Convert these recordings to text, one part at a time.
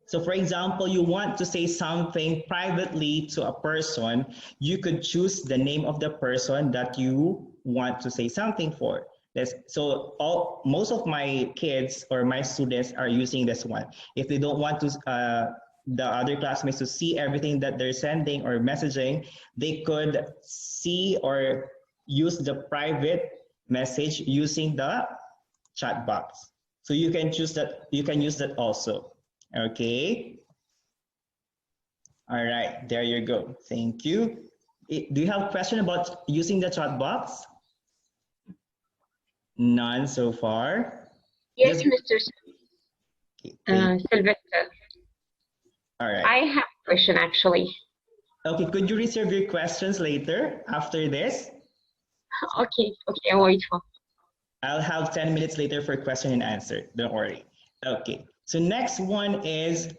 So for example, you want to say something privately to a person, you could choose the name of the person that you want to say something for. Most of my kids or my students are using this one. If they don't want to the other classmates to see everything that they're sending or messaging, they could see or use the private message using the chat box. So you can choose that, you can use that also. Okay. All right, there you go. Thank you. Do you have a question about using the chat box? None so far. Yes, Just Mr. Sylvester. All right. I have a question actually. Okay, could you reserve your questions later after this? Okay, I'll wait for. I'll have 10 minutes later for question and answer. Don't worry. Okay, so next one is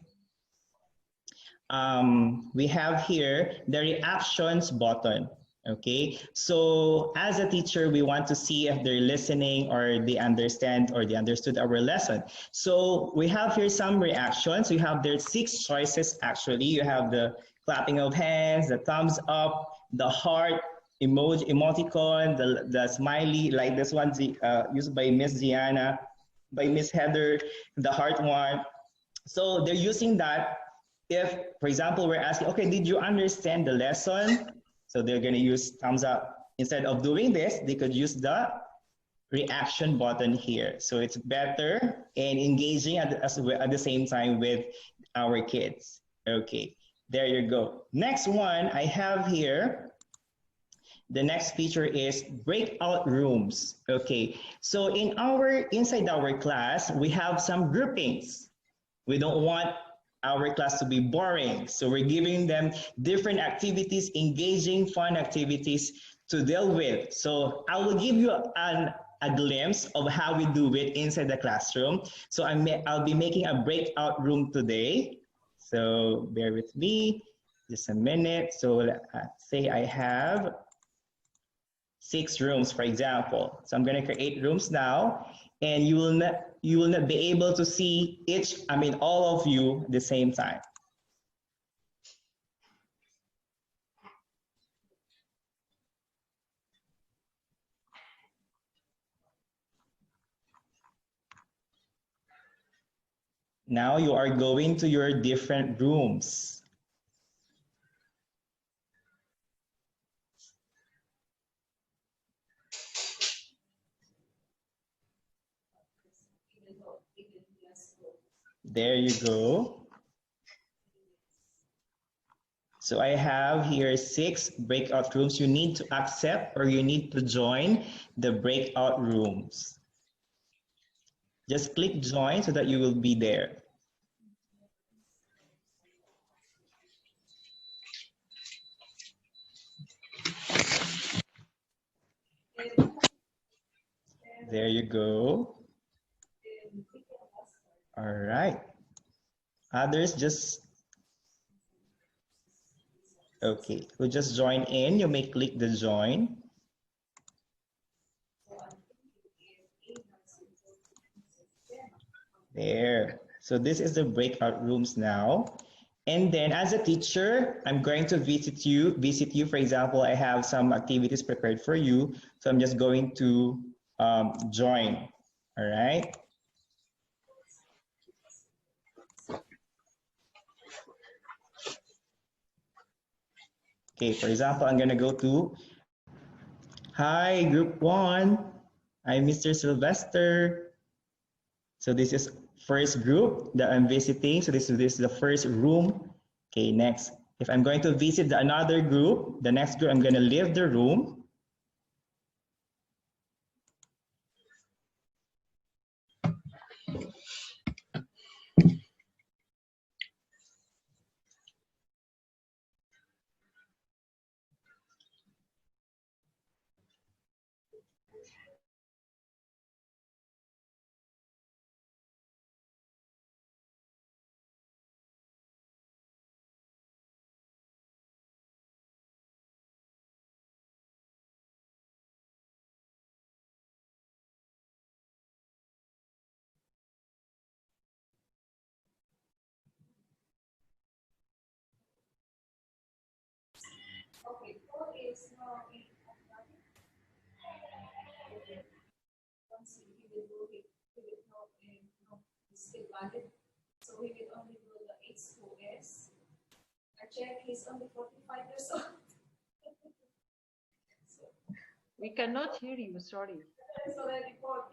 we have here the reactions button. Okay, so as a teacher, we want to see if they're listening or they understand or they understood our lesson. So we have here some reactions. We have there 6 choices actually. You have the clapping of hands, the thumbs up, the heart emoji, emoticon, the smiley, like this one used by Miss Gianna, by Miss Heather, the heart one. So they're using that if, for example, we're asking, okay, did you understand the lesson? So they're going to use thumbs up. Instead of doing this, they could use the reaction button here. So it's better and engaging at the same time with our kids. Okay, there you go. Next one I have here, the next feature is breakout rooms. Okay, so inside our class, we have some groupings. We don't want our class to be boring. So we're giving them different activities, engaging, fun activities to deal with. So I will give you a glimpse of how we do it inside the classroom. So I'll be making a breakout room today. So bear with me just a minute. So let's say I have 6 rooms, for example. So I'm going to create rooms now, and you will not be able to see all of you at the same time. Now you are going to your different rooms. There you go. So I have here 6 breakout rooms. You need to accept or you need to join the breakout rooms. Just click join so that you will be there. There you go. All right. Others just, okay, who just join in, you may click the join. There. So this is the breakout rooms now. And then as a teacher, I'm going to visit you. For example, I have some activities prepared for you. So I'm just going to join. All right. Okay, for example, I'm going to go to, hi, group 1. I'm Mr. Sylvester. So this is first group that I'm visiting. So this is the first room. Okay, next. If I'm going to visit another group, the next group, I'm going to leave the room. We cannot hear you, sorry.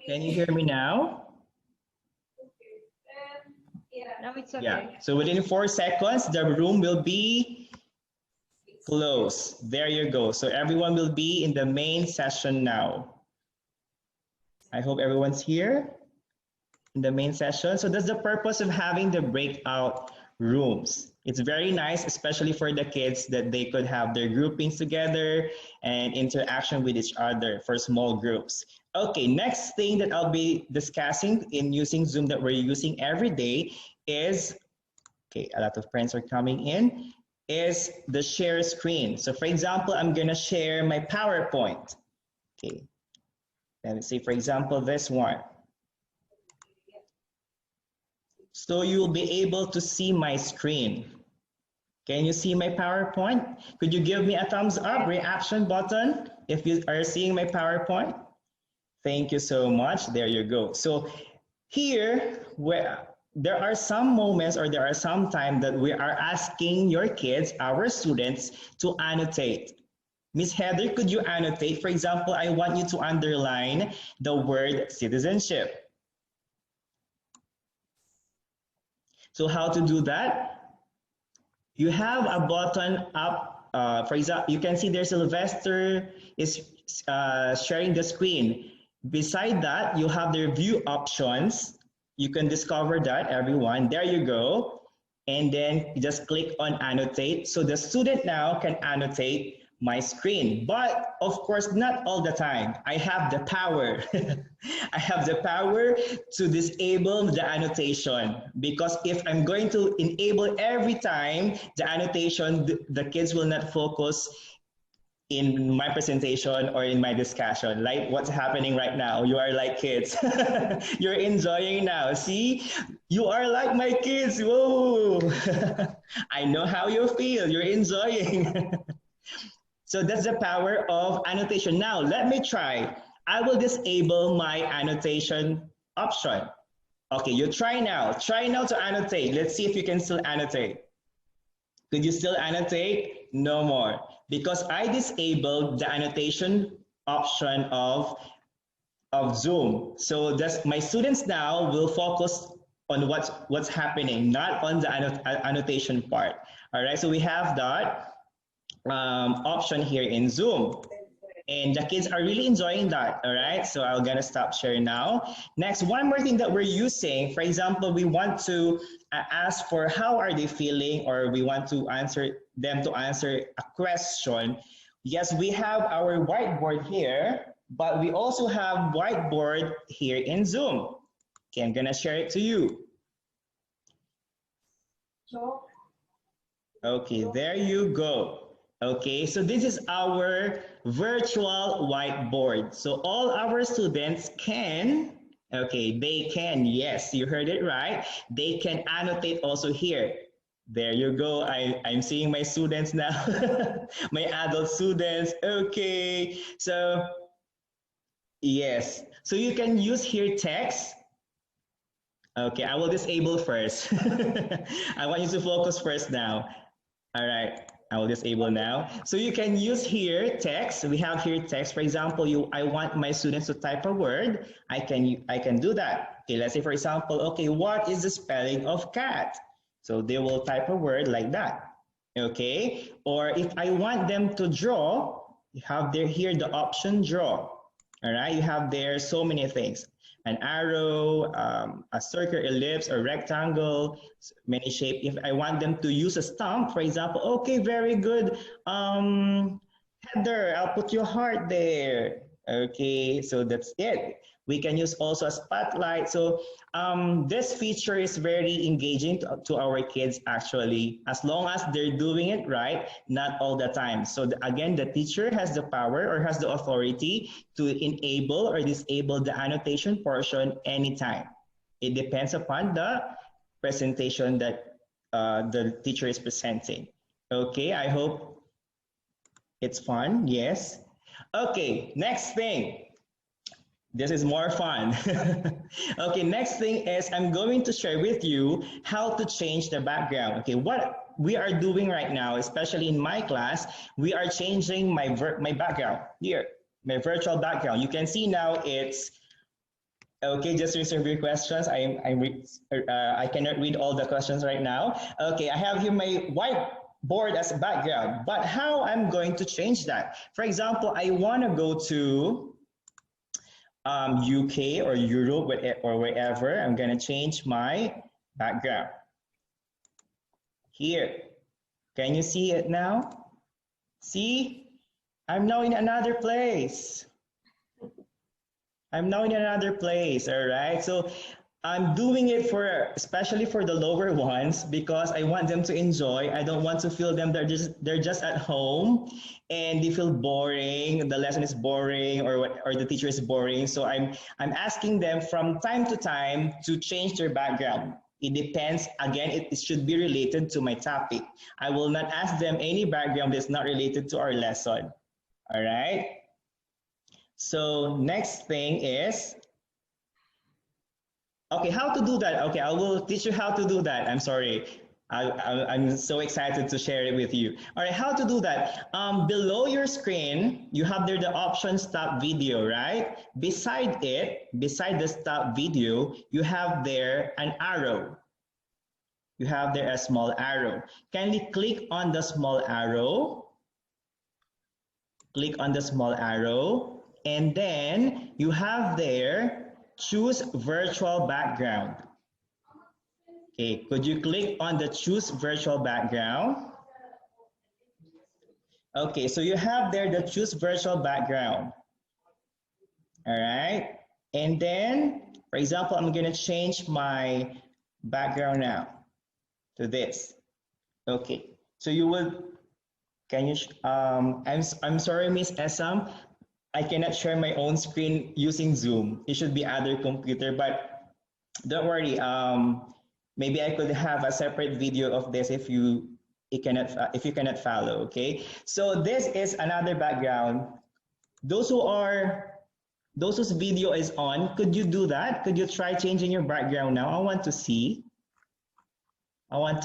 Can you hear me now? Now it's okay. Yeah. So within 4 seconds, the room will be closed. There you go. So everyone will be in the main session now. I hope everyone's here in the main session. So that's the purpose of having the breakout rooms. It's very nice, especially for the kids, that they could have their groupings together and interaction with each other for small groups. Okay, next thing that I'll be discussing in using Zoom that we're using every day is, okay, a lot of friends are coming in, is the share screen. So for example, I'm gonna share my PowerPoint. Okay, let me see, for example, this one. So you'll be able to see my screen. Can you see my PowerPoint? Could you give me a thumbs up, reaction button, if you are seeing my PowerPoint? Thank you so much. There you go. So here, where there are some moments or there are some time that we are asking your kids, our students, to annotate. Miss Heather, could you annotate? For example, I want you to underline the word citizenship. So how to do that? You have a button up. For example, you can see there Sylvester is sharing the screen. Beside that, you have the view options. You can discover that, everyone. There you go. And then you just click on annotate. So the student now can annotate my screen, but of course not all the time. I have the power. I have the power to disable the annotation, because if I'm going to enable every time the annotation, the kids will not focus in my presentation or in my discussion, like what's happening right now. You are like kids. You're enjoying now. See, you are like my kids. Whoa. I know how you feel. You're enjoying. So that's the power of annotation. Now, let me try. I will disable my annotation option. Okay, you try now. Try now to annotate. Let's see if you can still annotate. Could you still annotate? No more. Because I disabled the annotation option of Zoom. So that's, my students now will focus on what's happening, not on the annotation part. All right, so we have that option here in Zoom. And the kids are really enjoying that, all right? So I'm gonna stop sharing now. Next, one more thing that we're using, for example, we want to ask for how are they feeling, or we want to answer them to answer a question. Yes, we have our whiteboard here, but we also have whiteboard here in Zoom. Okay, I'm gonna share it to you. Okay, there you go. Okay, so this is our virtual whiteboard. So all our students can, okay, they can, yes, you heard it right. They can annotate also here. There you go. I'm seeing my students now, my adult students. Okay, so yes, so you can use here text. Okay, I will disable first. I want you to focus first now. All right, I will disable now. So you can use here text. We have here text. For example, I want my students to type a word. I can do that. Okay, let's say for example, okay, what is the spelling of cat? So they will type a word like that. Okay, or if I want them to draw, you have there here the option draw. All right, you have there so many things. An arrow, a circle, ellipse, or rectangle, many shape. If I want them to use a stump, for example, okay, very good. Heather, I'll put your heart there. Okay, so that's it. We can use also a spotlight. So this feature is very engaging to our kids actually, as long as they're doing it right, not all the time. So again, the teacher has the power or has the authority to enable or disable the annotation portion anytime. It depends upon the presentation that the teacher is presenting. Okay, I hope It's fun, yes. Okay, next thing. This is more fun. Okay, next thing is I'm going to share with you how to change the background. Okay, what we are doing right now, especially in my class, we are changing my background here, my virtual background. You can see now it's okay. Just to reserve your questions. I cannot read all the questions right now. Okay, I have here my whiteboard as a background, but how I'm going to change that? For example, I want to go to UK or Europe or wherever. I'm gonna change my background. Here, can you see it now? See, I'm now in another place. I'm now in another place, all right? So I'm doing it especially for the lower ones because I want them to enjoy. I don't want to feel them they're just at home and they feel boring. The lesson is boring or the teacher is boring. So I'm asking them from time to time to change their background. It depends. Again, it should be related to my topic. I will not ask them any background that's not related to our lesson. All right. So next thing is, okay, how to do that? Okay, I will teach you how to do that. I'm sorry. I'm so excited to share it with you. All right, how to do that? Below your screen, you have there the option stop video, right? Beside it, beside the stop video, you have there an arrow. You have there a small arrow. Kindly click on the small arrow. Click on the small arrow. And then you have there choose virtual background. Okay, could you click on the choose virtual background? Okay, so you have there the choose virtual background. All right, and then, for example, I'm gonna change my background now to this. Okay, so you will, can you, I'm sorry, Miss Esam, I cannot share my own screen using Zoom. It should be other computer, but don't worry. Maybe I could have a separate video of this if you cannot follow. Okay. So this is another background. Those whose video is on, could you do that? Could you try changing your background now? I want to see. I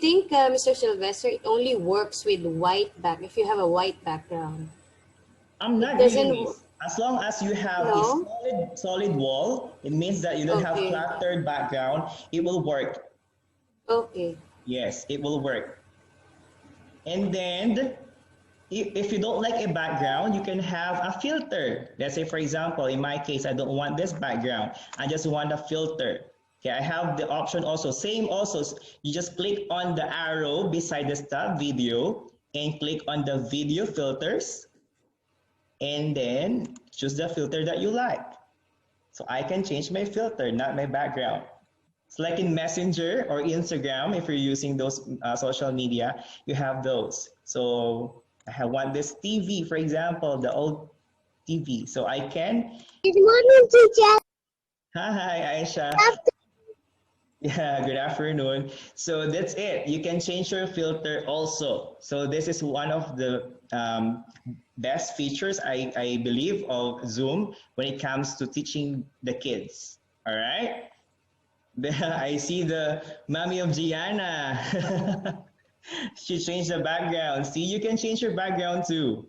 think Mr. Sylvester, it only works with white back. If you have a white background. I'm not really. As long as you have a solid wall, it means that you don't have cluttered background. It will work. Okay. Yes, it will work. And then, if you don't like a background, you can have a filter. Let's say, for example, in my case, I don't want this background. I just want a filter. Okay, I have the option also. Same also, you just click on the arrow beside the stop video and click on the video filters. And then choose the filter that you like. So I can change my filter, not my background. It's like in Messenger or Instagram, if you're using those social media, you have those. So I want this TV, for example, the old TV. So I can. Good morning, teacher. Hi, Aisha. Yeah, good afternoon. So that's it. You can change your filter also. So this is one of the best features, I believe, of Zoom when it comes to teaching the kids. All right. I see the mommy of Gianna. She changed the background. See, you can change your background too.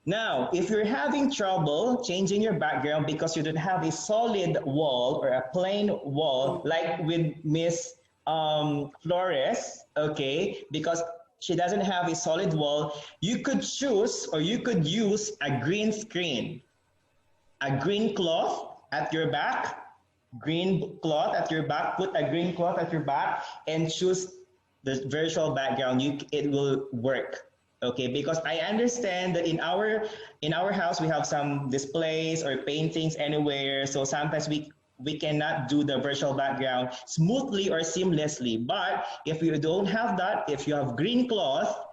Now, if you're having trouble changing your background because you don't have a solid wall or a plain wall, like with Miss Flores, okay, because she doesn't have a solid wall, you could choose or you could use a green screen, a green cloth at your back, green cloth at your back, put a green cloth at your back and choose the virtual background. It will work. Okay, because I understand that in our house we have some displays or paintings anywhere, so sometimes we cannot do the virtual background smoothly or seamlessly. But if you don't have that, if you have green cloth,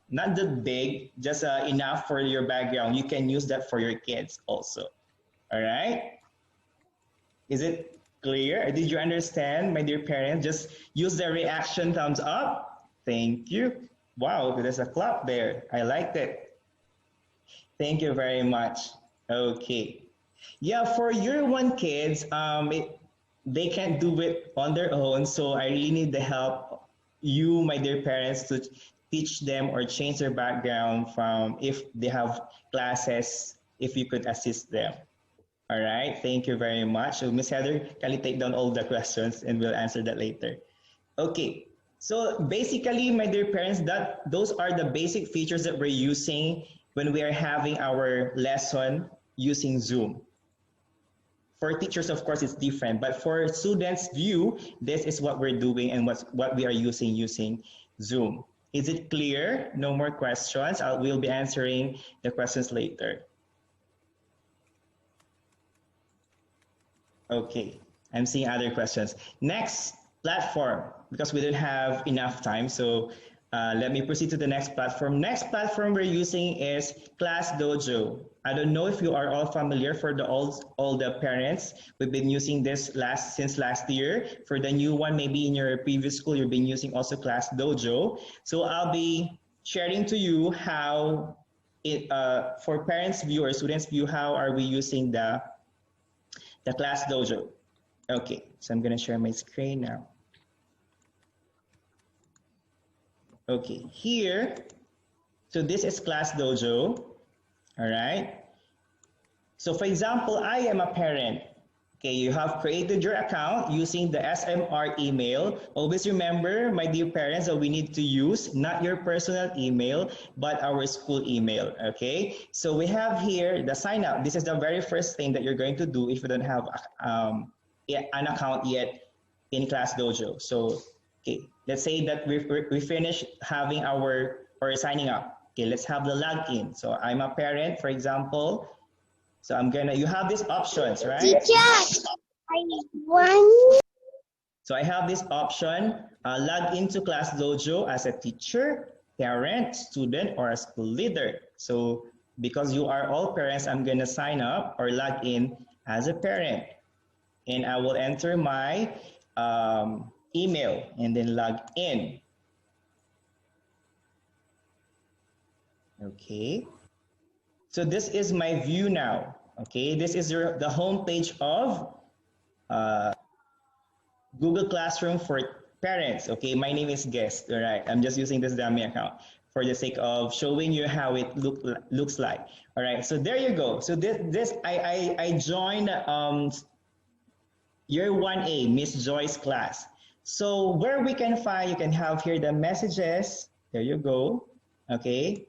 not that big, just enough for your background, you can use that for your kids also. All right? Is it clear? Did you understand, my dear parents? Just use the reaction thumbs up. Thank you. Wow, there's a clap there. I liked it. Thank you very much. Okay. Yeah, for year one kids, they can't do it on their own, so I really need the help, you, my dear parents, to teach them or change their background from if they have classes, if you could assist them. All right, thank you very much. So, Miss Heather, can you take down all the questions and we'll answer that later? Okay, so basically, my dear parents, that those are the basic features that we're using when we are having our lesson using Zoom. For teachers, of course, it's different, but for students' view, this is what we're doing and what we are using Zoom. Is it clear? No more questions. We'll be answering the questions later. Okay, I'm seeing other questions. Next platform, because we don't have enough time, so let me proceed to the next platform. Next platform we're using is Class Dojo. I don't know if you are all familiar. For all the parents, we've been using this since last year. For the new one, maybe in your previous school, you've been using also Class Dojo. So I'll be sharing to you how for parents' view or students' view, how are we using the Class Dojo. Okay, so I'm gonna share my screen now. Okay, here, so this is Class Dojo, all right? So for example, I am a parent. Okay, you have created your account using the SMR email. Always remember, my dear parents, that we need to use not your personal email, but our school email, okay? So we have here the sign up. This is the very first thing that you're going to do if you don't have an account yet in Class Dojo. So, okay, let's say that we finished having or signing up. Okay, let's have the login. So I'm a parent, for example. So you have these options, right? Teacher, I need one. So I have this option, log into Class Dojo as a teacher, parent, student, or a school leader. So because you are all parents, I'm gonna sign up or log in as a parent. And I will enter my email and then log in. Okay. So this is my view now. Okay, this is the home page of Google Classroom for parents. Okay, my name is Guest. All right, I'm just using this dummy account for the sake of showing you how it looks like. All right, so there you go. So I joined year 1A, Miss Joy's class. So where we can find, you can have here the messages. There you go. Okay.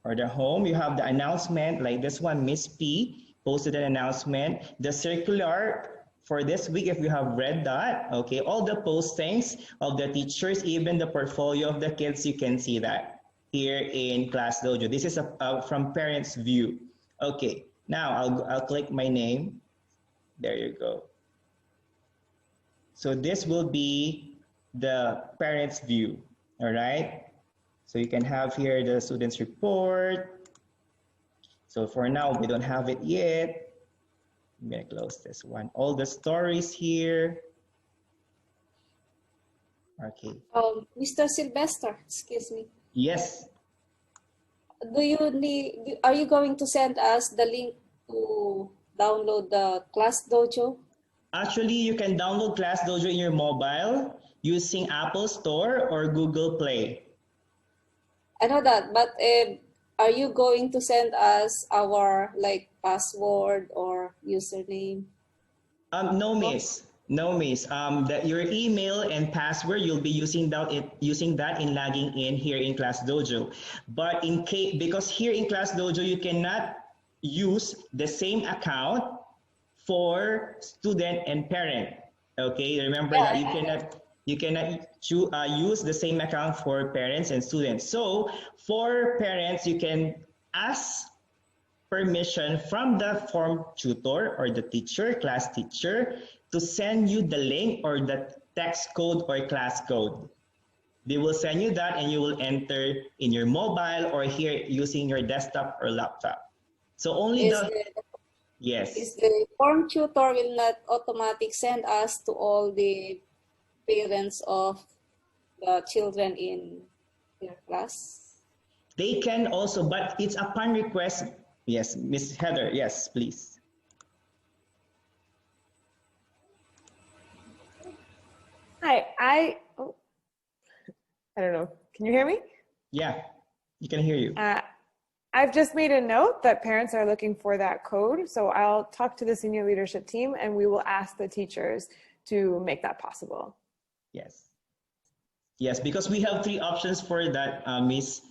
Or the home, you have the announcement like this one, Miss P posted an announcement. The circular for this week, if you have read that, okay, all the postings of the teachers, even the portfolio of the kids, you can see that here in Class Dojo. This is from parents' view. Okay, now I'll click my name. There you go. So this will be the parents' view, all right? So you can have here the students report. So for now, we don't have it yet. I'm gonna close this one. All the stories here. Okay. Mr. Sylvester, excuse me. Yes. Are you going to send us the link to download the Class Dojo? Actually, you can download Class Dojo in your mobile using Apple Store or Google Play. I know that, but are you going to send us our password or username? No, miss. No, miss. Your email and password, you'll be using that in logging in here in Class Dojo. But because here in Class Dojo, you cannot use the same account for student and parent. Okay, remember that you cannot use the same account for parents and students. So for parents, you can ask permission from the form tutor or the teacher, class teacher, to send you the link or the text code or class code. They will send you that and you will enter in your mobile or here using your desktop or laptop. So only yes. Is the form tutor will not automatic send us to all the parents of the children in their class? They can also, but it's upon request. Yes, Miss Heather, yes, please. Hi, I don't know. Can you hear me? Yeah, you can hear you. I've just made a note that parents are looking for that code. So I'll talk to the senior leadership team and we will ask the teachers to make that possible. Yes. Yes, because we have 3 options for that, Miss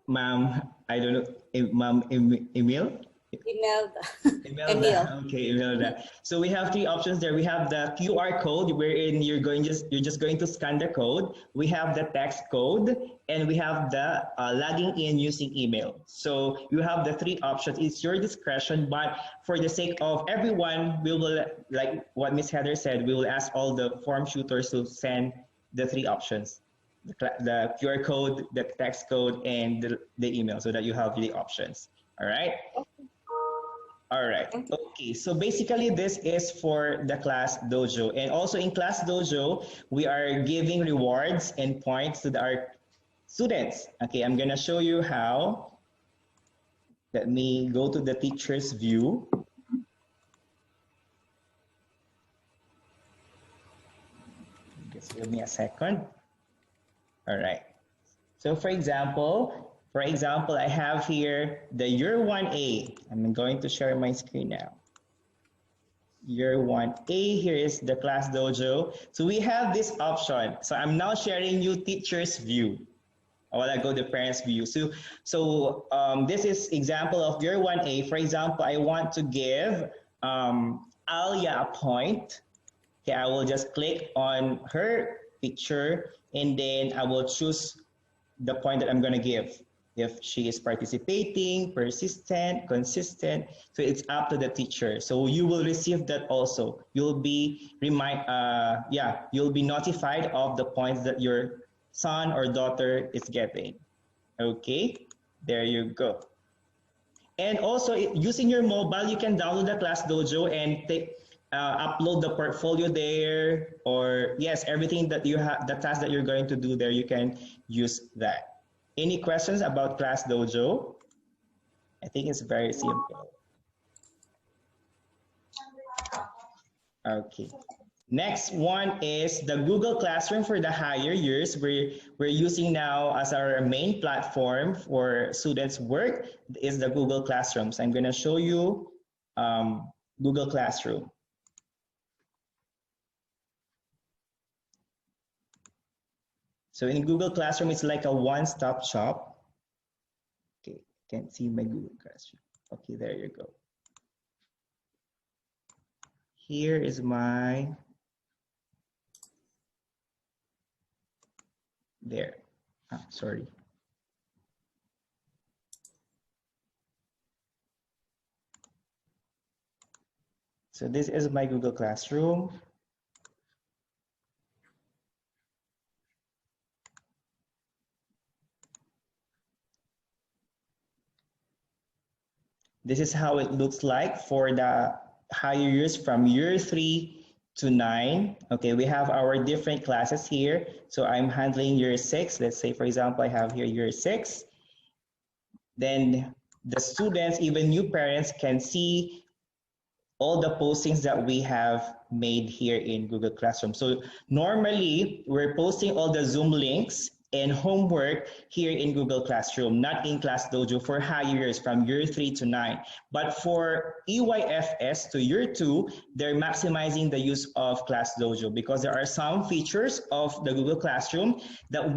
Ma'am, I don't know, Ma'am Emil? Imelda. Imelda. Emil. Okay, Imelda. So we have 3 options there. We have the QR code wherein you're just going to scan the code. We have the text code, and we have the logging in using email. So you have the 3 options. It's your discretion, but for the sake of everyone, we will, like what Miss Heather said, we will ask all the form shooters to send the 3 options. The QR code, the text code, and the email, so that you have the options. All right? All right. Okay. So basically, this is for the Class Dojo. And also in Class Dojo, we are giving rewards and points to our students. Okay. I'm going to show you how. Let me go to the teacher's view. Just give me a second. All right. So for example, I have here the Year 1A. I'm going to share my screen now. Year 1A, here is the Class Dojo. So we have this option. So I'm now sharing you teacher's view. While I go to parents' view. So this is example of Year 1A. For example, I want to give Alia a point. Okay, I will just click on her picture and then I will choose the point that I'm going to give. If she is participating, persistent, consistent, so it's up to the teacher. So you will receive that also. You'll be you'll be notified of the points that your son or daughter is getting. Okay, there you go. And also using your mobile, you can download the Class Dojo and upload the portfolio there, or yes, everything that you have, the task that you're going to do there, you can use that. Any questions about Class Dojo? I think it's very simple. Okay. Next one is the Google Classroom for the higher years. We're using now as our main platform for students' work is the Google Classroom. So I'm going to show you Google Classroom. So in Google Classroom, it's like a one-stop shop. Okay, can't see my Google Classroom. Okay, there you go. Here is my, there, sorry. So this is my Google Classroom. This is how it looks like for the higher years from year 3 to 9. Okay, we have our different classes here. So I'm handling year 6. Let's say, for example, I have here year 6. Then the students, even new parents, can see all the postings that we have made here in Google Classroom. So normally, we're posting all the Zoom links and homework here in Google Classroom, not in Class Dojo for higher years from year 3 to 9. But for EYFS to year 2, they're maximizing the use of Class Dojo because there are some features of the Google Classroom that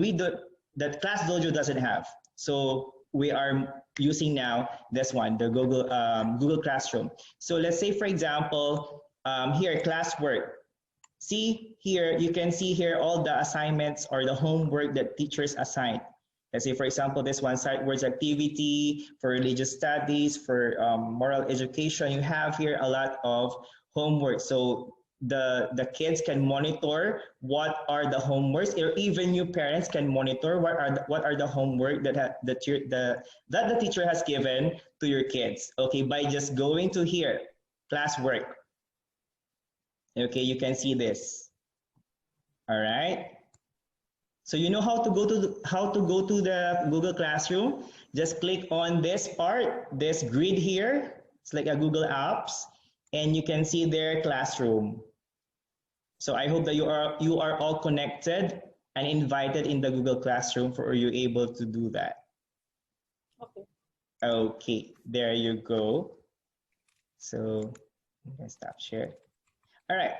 Class Dojo doesn't have. So we are using now this one, the Google Classroom. So let's say, for example, here, classwork. See here, you can see here all the assignments or the homework that teachers assign. Let's say, for example, this one, sight words activity, for religious studies, for moral education. You have here a lot of homework. So the kids can monitor what are the homeworks, or even new parents can monitor what are the homework that the teacher has given to your kids. Okay, by just going to here, classwork. Okay, you can see this. All right. So you know how to go to the Google Classroom? Just click on this part, this grid here. It's like a Google Apps, and you can see their classroom. So I hope that you are all connected and invited in the Google Classroom for you able to do that. Okay. Okay, there you go. So you can stop share. All right.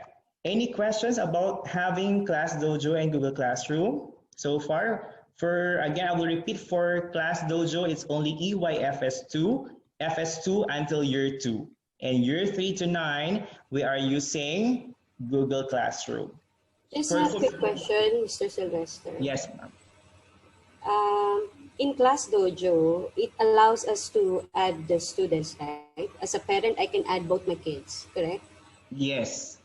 Any questions about having Class Dojo and Google Classroom so far? Again, I will repeat, for Class Dojo, it's only EYFS2, FS2 until year 2. And year 3 to 9, we are using Google Classroom. Just a quick question, Mr. Sylvester. Yes, ma'am. In Class Dojo, it allows us to add the students, right? As a parent, I can add both my kids, correct? Yes.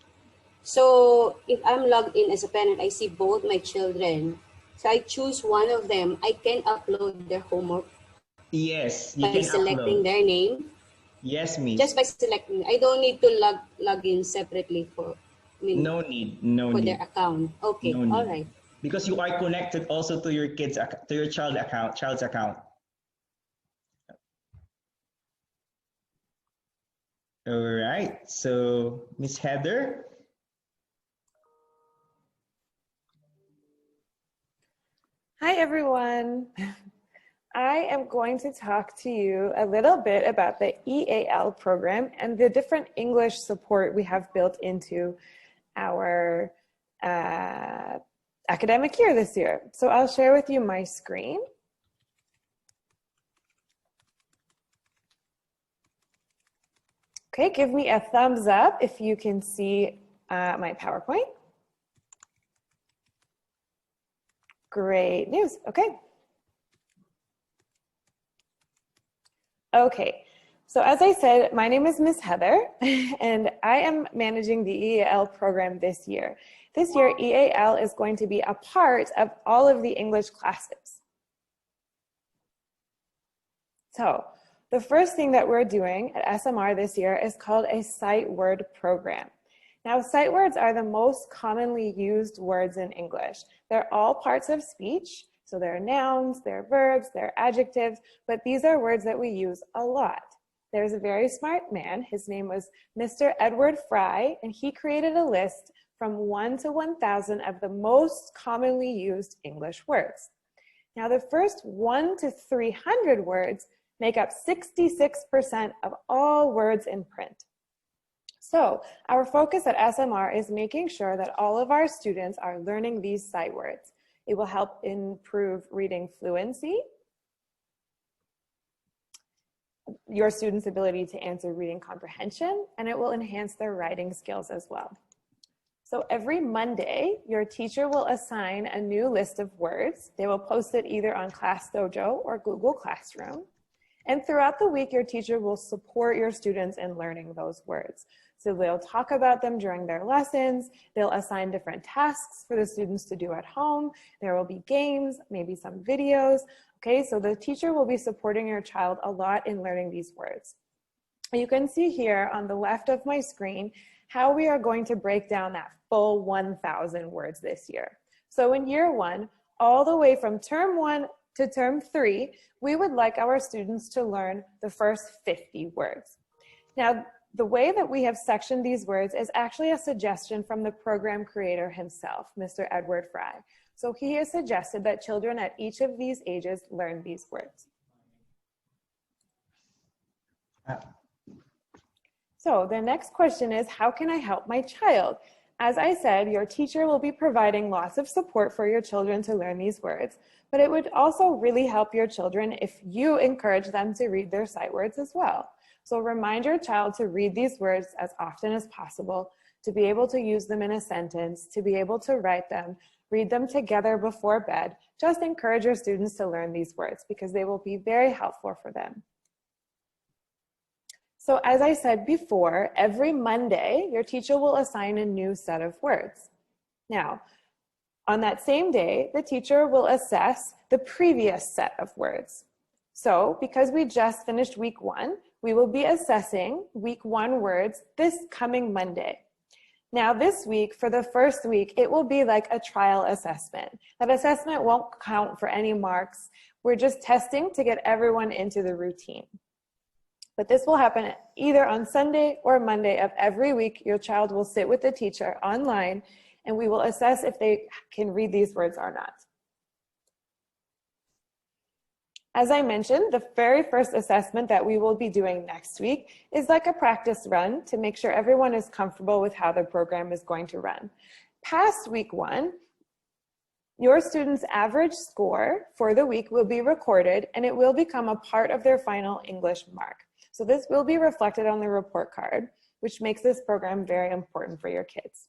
So if I'm logged in as a parent, I see both my children. So I choose one of them. I can upload their homework. Yes, you by can selecting upload. their name. Yes, Miss. Just by selecting. I don't need to log in separately for. No need. No for need. their account. Okay. No need. All right. Because you are connected also to your child's account. All right. So, Miss Heather. Hi, everyone. I am going to talk to you a little bit about the EAL program and the different English support we have built into our academic year this year. So I'll share with you my screen. Okay, give me a thumbs up if you can see my PowerPoint. Great news. Okay. Okay, so as I said, my name is Miss Heather, and I am managing the EAL program this year. This year, EAL is going to be a part of all of the English classes. So the first thing that we're doing at SMR this year is called a sight word program. Now, sight words are the most commonly used words in English. They're all parts of speech. So they're nouns, they're verbs, they're adjectives, but these are words that we use a lot. There's a very smart man, his name was Mr. Edward Fry, and he created a list from 1 to 1,000 of the most commonly used English words. Now the first 1 to 300 words make up 66% of all words in print. So our focus at SMR is making sure that all of our students are learning these sight words. It will help improve reading fluency, your students' ability to answer reading comprehension, and it will enhance their writing skills as well. So every Monday, your teacher will assign a new list of words. They will post it either on Class Dojo or Google Classroom. And throughout the week, your teacher will support your students in learning those words. So they'll talk about them during their lessons. They'll assign different tasks for the students to do at home. There will be games, maybe some videos. Okay, so the teacher will be supporting your child a lot in learning these words. You can see here on the left of my screen how we are going to break down that full 1,000 words this year. So in year 1, all the way from term 1 to term 3, we would like our students to learn the first 50 words. Now, the way that we have sectioned these words is actually a suggestion from the program creator himself, Mr. Edward Fry. So he has suggested that children at each of these ages learn these words. So the next question is, how can I help my child? As I said, your teacher will be providing lots of support for your children to learn these words, but it would also really help your children if you encourage them to read their sight words as well. So remind your child to read these words as often as possible, to be able to use them in a sentence, to be able to write them, read them together before bed. Just encourage your students to learn these words because they will be very helpful for them. So as I said before, every Monday, your teacher will assign a new set of words. Now, on that same day, the teacher will assess the previous set of words. So because we just finished week 1, we will be assessing week 1 words this coming Monday. Now this week, for the first week, it will be like a trial assessment. That assessment won't count for any marks. We're just testing to get everyone into the routine. But this will happen either on Sunday or Monday of every week. Your child will sit with the teacher online and we will assess if they can read these words or not. As I mentioned, the very first assessment that we will be doing next week is like a practice run to make sure everyone is comfortable with how the program is going to run. Past week 1, your students' average score for the week will be recorded and it will become a part of their final English mark. So this will be reflected on the report card, which makes this program very important for your kids.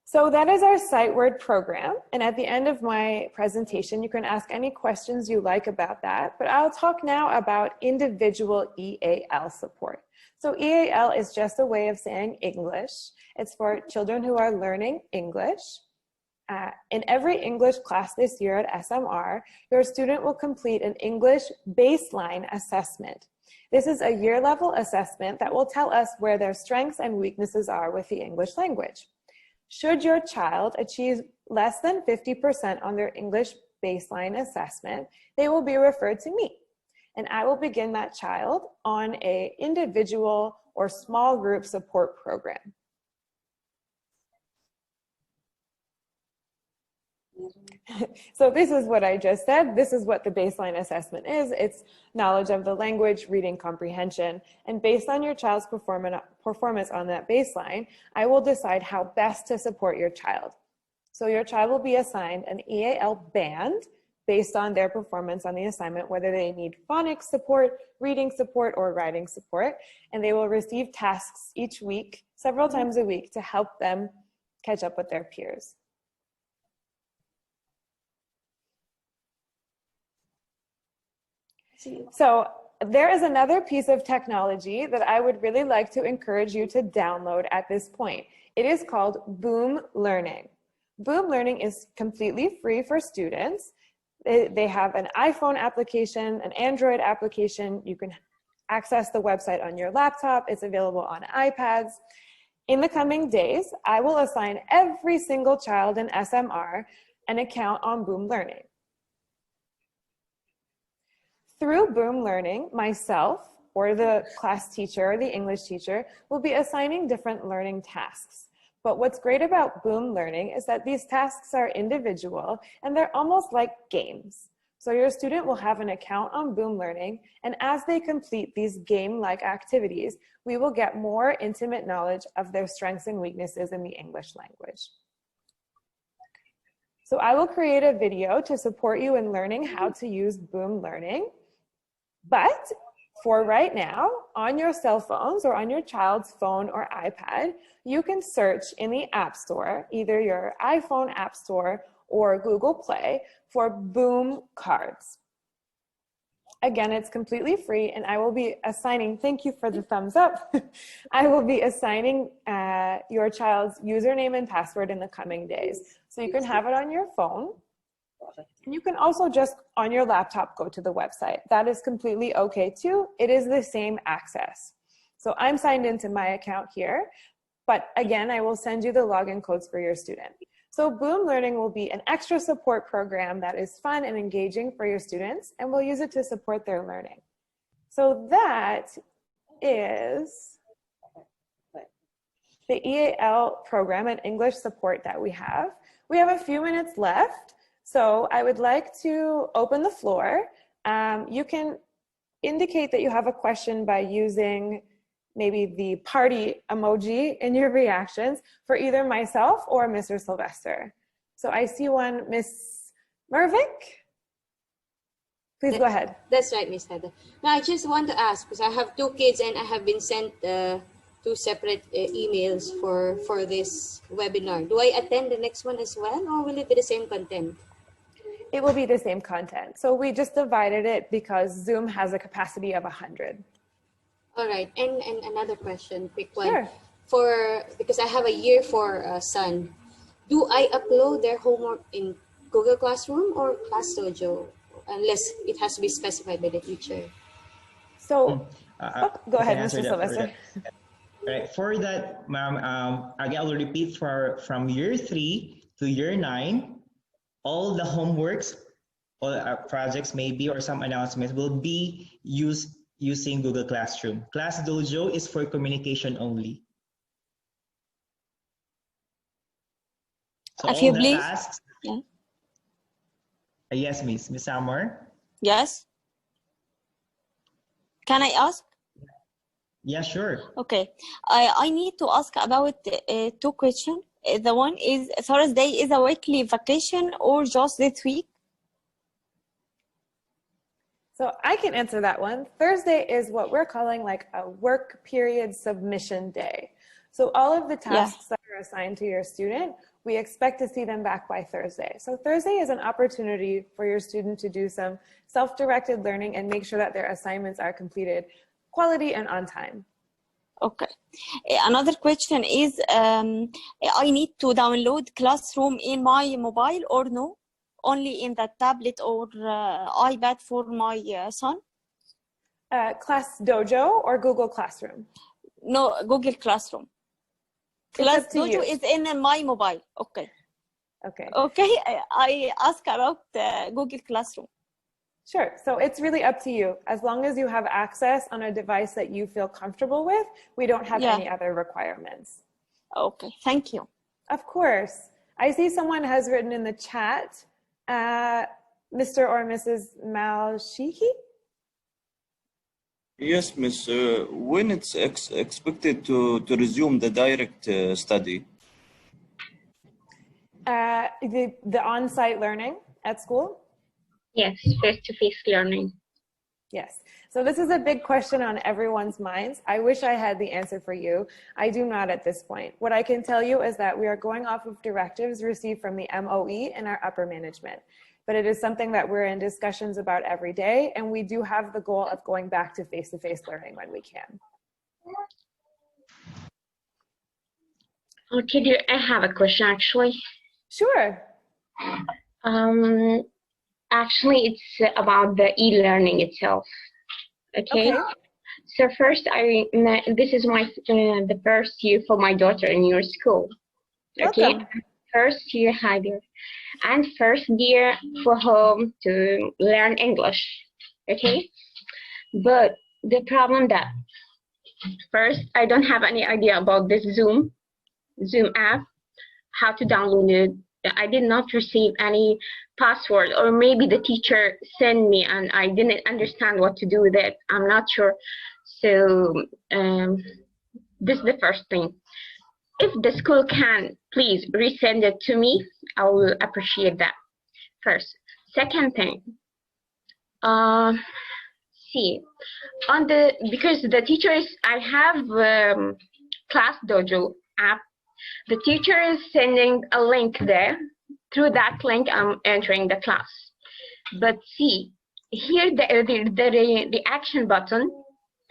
So that is our sight word program. And at the end of my presentation, you can ask any questions you like about that. But I'll talk now about individual EAL support. So EAL is just a way of saying English. It's for children who are learning English. In every English class this year at SMR, your student will complete an English baseline assessment. This is a year-level assessment that will tell us where their strengths and weaknesses are with the English language. Should your child achieve less than 50% on their English baseline assessment, they will be referred to me. And I will begin that child on an individual or small group support program. So this is what I just said. This is what the baseline assessment is. It's knowledge of the language, reading comprehension, and based on your child's performance on that baseline, I will decide how best to support your child. So your child will be assigned an EAL band based on their performance on the assignment, whether they need phonics support, reading support, or writing support, and they will receive tasks each week, several times a week, to help them catch up with their peers. So there is another piece of technology that I would really like to encourage you to download at this point. It is called Boom Learning. Boom Learning is completely free for students. They have an iPhone application, an Android application. You can access the website on your laptop. It's available on iPads. In the coming days, I will assign every single child in SMR an account on Boom Learning. Through Boom Learning, myself or the class teacher or the English teacher will be assigning different learning tasks. But what's great about Boom Learning is that these tasks are individual and they're almost like games. So your student will have an account on Boom Learning, and as they complete these game-like activities, we will get more intimate knowledge of their strengths and weaknesses in the English language. So I will create a video to support you in learning how to use Boom Learning. But for right now, on your cell phones or on your child's phone or iPad, you can search in the App Store, either your iPhone App Store or Google Play, for Boom Cards. Again, it's completely free, and I will be assigning, thank you for the thumbs up, I will be assigning your child's username and password in the coming days. So you can have it on your phone. And you can also just on your laptop go to the website. That is completely okay too. It is the same access. So I'm signed into my account here, but again, I will send you the login codes for your student. So Boom Learning will be an extra support program that is fun and engaging for your students, and we'll use it to support their learning. So that is the EAL program and English support that we have. We have a few minutes left. So I would like to open the floor. You can indicate that you have a question by using maybe the party emoji in your reactions for either myself or Mr. Sylvester. So I see one, Miss Mervick. Please go ahead. That's right, Miss Heather. Now I just want to ask, because I have 2 kids and I have been sent 2 separate emails for this webinar. Do I attend the next one as well, or will it be the same content? It will be the same content. So we just divided it because Zoom has a capacity of 100. All right, and another question, quick one. Sure. Because I have a year 4 son, do I upload their homework in Google Classroom or ClassDojo, unless it has to be specified by the teacher? So, go ahead, Answer Mr. that Sylvester. Right. For that, ma'am, again, I will repeat from year 3 to year 9, all the homeworks, all projects maybe, or some announcements will be using Google Classroom. Class Dojo is for communication only. So A all few, the please. tasks. Yeah. Yes, Miss Samar. Yes. Can I ask? Yeah, sure. Okay. I need to ask about 2 questions. The one is, Thursday is a weekly vacation or just this week? So I can answer that one. Thursday is what we're calling like a work period submission day. So all of the tasks that are assigned to your student, we expect to see them back by Thursday. So Thursday is an opportunity for your student to do some self-directed learning and make sure that their assignments are completed quality and on time. Okay. Another question is, I need to download Classroom in my mobile or no? Only in the tablet or iPad for my son? Class Dojo or Google Classroom? No, Google Classroom. Class Dojo is in my mobile. Okay. Okay. Okay. I ask about Google Classroom. Sure. So it's really up to you. As long as you have access on a device that you feel comfortable with, we don't have any other requirements. Okay. Thank you. Of course. I see someone has written in the chat, Mr. or Mrs. Malshiki? Yes, Miss. When it's expected to resume the direct study? The on-site learning at school? Yes, face-to-face learning. Yes. So this is a big question on everyone's minds. I wish I had the answer for you. I do not at this point. What I can tell you is that we are going off of directives received from the MOE and our upper management. But it is something that we're in discussions about every day, and we do have the goal of going back to face-to-face learning when we can. Okay, dear, I have a question actually. Sure. Actually, it's about the e-learning itself. Okay. So first, this is my the first year for my daughter in your school. Okay. Welcome. First year higher, and first year for home to learn English. Okay. But the problem that first I don't have any idea about this Zoom app, how to download it. I did not receive any password, or maybe the teacher sent me and I didn't understand what to do with it. I'm not sure. So this is the first thing. If the school can please resend it to me, I will appreciate that. First. Second thing, see, because the teachers, I have Class Dojo app. The teacher is sending a link there. Through that link, I'm entering the class. But see, here the action button,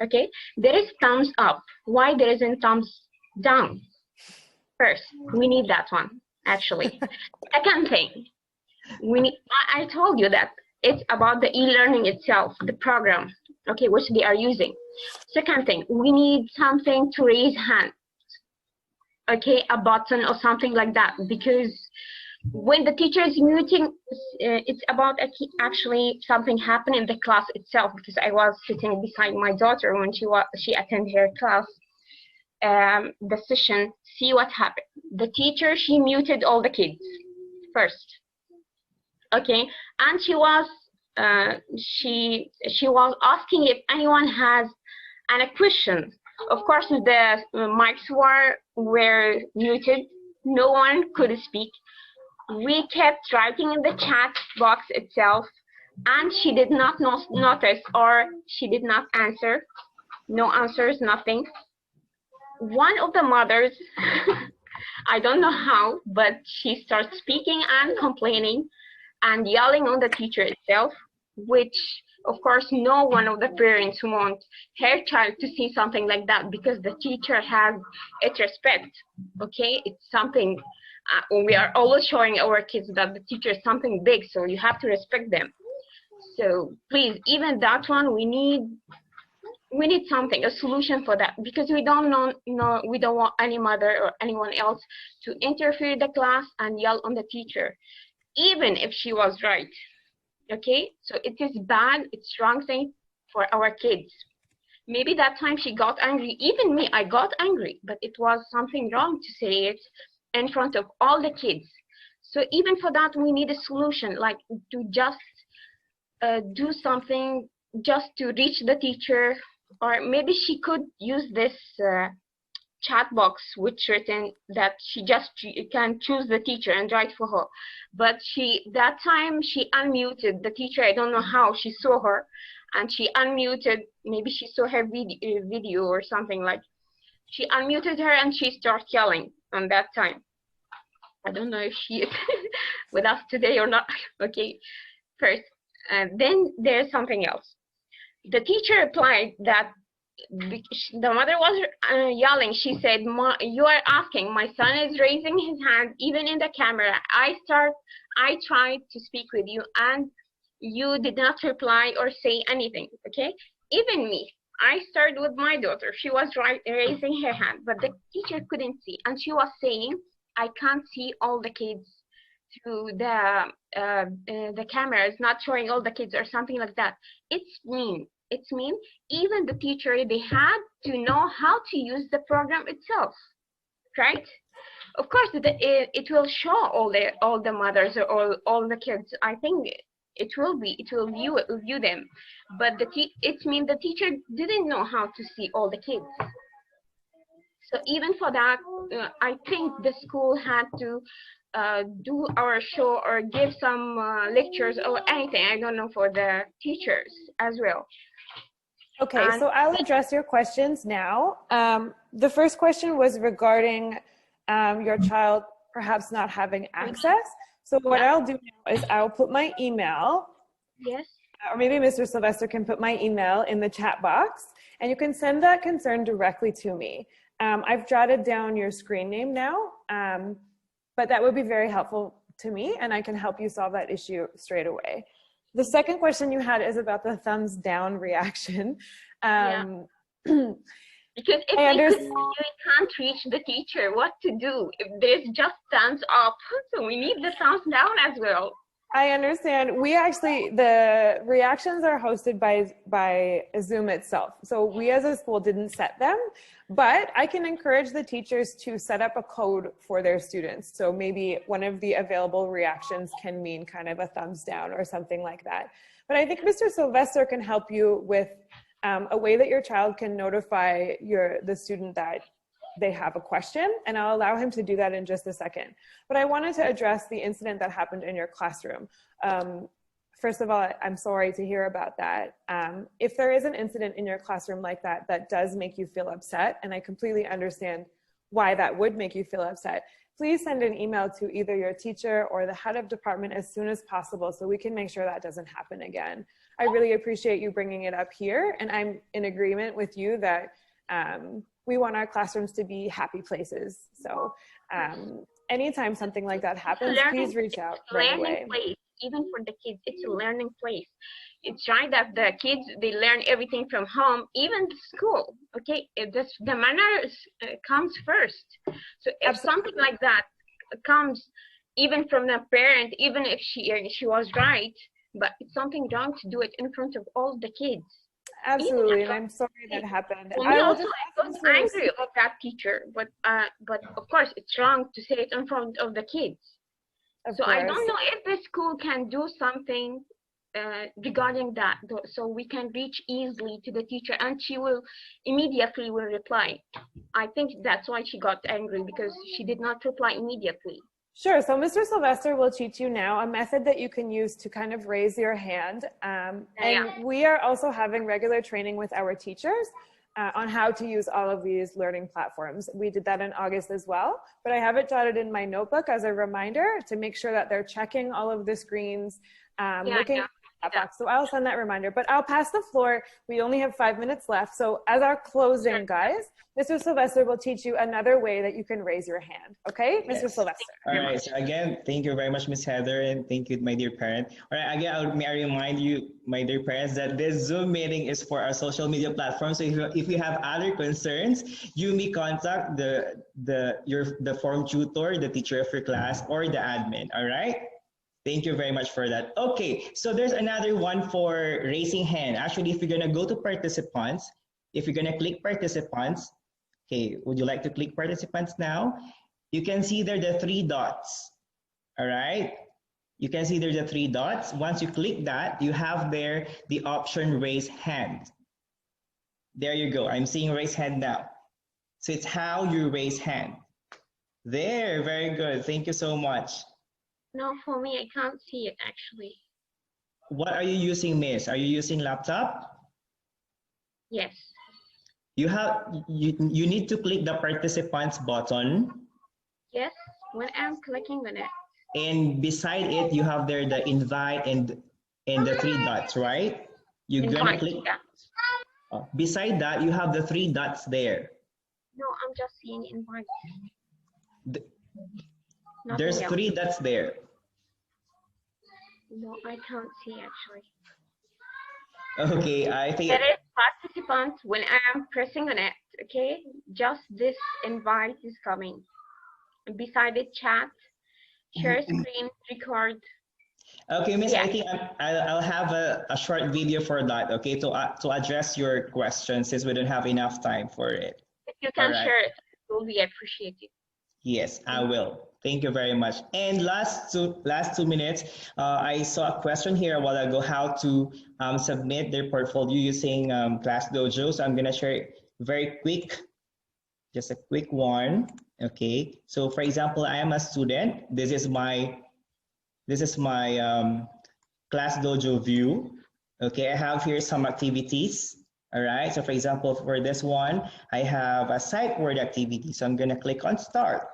okay, there is thumbs up. Why there isn't thumbs down? First, we need that one, actually. Second thing, I told you that it's about the e-learning itself, the program, okay, which they are using. Second thing, we need something to raise hand. Okay, a button or something like that, because when the teacher is muting, it's about actually something happened in the class itself, because I was sitting beside my daughter when she attended her class, the session. See what happened. The teacher, she muted all the kids first. Okay, and she was asking if anyone has any question. Of course, the mics were muted. No one could speak. We kept writing in the chat box itself, and she did not notice, or she did not answer. No answers, nothing. One of the mothers, I don't know how, but she starts speaking and complaining and yelling on the teacher itself, which of course no one of the parents want her child to see something like that, because the teacher has its respect. Okay, it's something we are always showing our kids that the teacher is something big, so you have to respect them. So please, even that one, we need we need something, a solution for that, because we don't we don't want any mother or anyone else to interfere in the class and yell on the teacher, even if she was right. Okay, so it is bad, it's wrong thing for our kids. Maybe that time she got angry, even me, I got angry, but it was something wrong to say it in front of all the kids. So even for that, we need a solution, like to just do something just to reach the teacher, or maybe she could use this chat box which written that she can choose the teacher and write for her. But that time she unmuted the teacher. I don't know how she saw her, and she unmuted. Maybe she saw her video or something, like she unmuted her and she started yelling on that time. I don't know if she is with us today or not. Okay, first, then there's something else. The teacher replied that the mother was yelling. She said, you are asking, my son is raising his hand even in the camera. I tried to speak with you and you did not reply or say anything. Okay, even me, I started with my daughter. She was raising her hand, but the teacher couldn't see, and she was saying, I can't see all the kids through the camera is not showing all the kids or something like that. It's mean. It's mean. Even the teacher, they had to know how to use the program itself, right? Of course, it will show all the mothers or all the kids. I think it will view them, but it means the teacher didn't know how to see all the kids. So even for that, I think the school had to do our show or give some lectures or anything. I don't know, for the teachers as well. Okay, so I'll address your questions now. The first question was regarding your child perhaps not having access. So what I'll do now is I'll put my email. Yes. Or maybe Mr. Sylvester can put my email in the chat box, and you can send that concern directly to me. I've jotted down your screen name now, but that would be very helpful to me, and I can help you solve that issue straight away. The second question you had is about the thumbs down reaction. Because if you can't reach the teacher, what to do? If there's just thumbs up, so we need the thumbs down as well. I understand. We actually, the reactions are hosted by Zoom itself. So we as a school didn't set them, but I can encourage the teachers to set up a code for their students. So maybe one of the available reactions can mean kind of a thumbs down or something like that. But I think Mr. Sylvester can help you with a way that your child can notify the student that they have a question, and I'll allow him to do that in just a second. But I wanted to address the incident that happened in your classroom. First of all, I'm sorry to hear about that. If there is an incident in your classroom like that, that does make you feel upset, and I completely understand why that would make you feel upset, please send an email to either your teacher or the head of department as soon as possible so we can make sure that doesn't happen again. I really appreciate you bringing it up here, and I'm in agreement with you that we want our classrooms to be happy places. So anytime something like that happens, please reach out right away. Place. Even for the kids, it's a learning place. It's right that the kids, they learn everything from home, even the school. Okay, the manners comes first. So if something like that comes even from the parent, even if she was right, but it's something wrong to do it in front of all the kids. Absolutely, and I'm sorry that happened. I was angry of that teacher, but of course it's wrong to say it in front of the kids. So I don't know if the school can do something regarding that, so we can reach easily to the teacher, and she will immediately reply. I think that's why she got angry, because she did not reply immediately. Sure. So Mr. Sylvester will teach you now a method that you can use to kind of raise your hand. And we are also having regular training with our teachers on how to use all of these learning platforms. We did that in August as well, but I have it jotted in my notebook as a reminder to make sure that they're checking all of the screens, looking at chat box. So I'll send that reminder, but I'll pass the floor. We only have 5 minutes left. So as our closing, guys, Mr. Sylvester will teach you another way that you can raise your hand. Okay, Mr. Sylvester. All right. So again, thank you very much, Ms. Heather, and thank you, my dear parent. All right. Again, may I remind you, my dear parents, that this Zoom meeting is for our social media platform. So if you have other concerns, you may contact the form tutor, the teacher of your class, or the admin. All right. Thank you very much for that. Okay, so there's another one for raising hand. Actually, if you're gonna go to participants, if you're gonna click participants, okay, would you like to click participants now? You can see there the 3 dots, all right? You can see there's the 3 dots. Once you click that, you have there the option raise hand. There you go, I'm seeing raise hand now. So it's how you raise hand. There, very good, thank you so much. No, for me, I can't see it actually. What are you using, Miss? Are you using laptop? Yes. You need to click the participants button. Yes, when I'm clicking on it. And beside it, you have there the invite and the 3 dots, right? You're gonna click. Yeah. Beside that, you have the 3 dots there. No, I'm just seeing invite. There's 3 dots there. No, I can't see actually. Okay, I think. There is participants when I'm pressing on it, okay? Just this invite is coming. And beside it, chat, share screen, record. Okay, Miss, Yeah. I think I'll have a short video for that, okay, to address your question since we don't have enough time for it. If you can Alright. share it, it will be appreciated. Yes, I will. Thank you very much. And last two minutes, I saw a question here a while ago, how to submit their portfolio using ClassDojo. So I'm gonna share it very quick, just a quick one. Okay. So for example, I am a student. This is my ClassDojo view. Okay, I have here some activities. All right. So for example, for this one, I have a sight word activity. So I'm gonna click on start.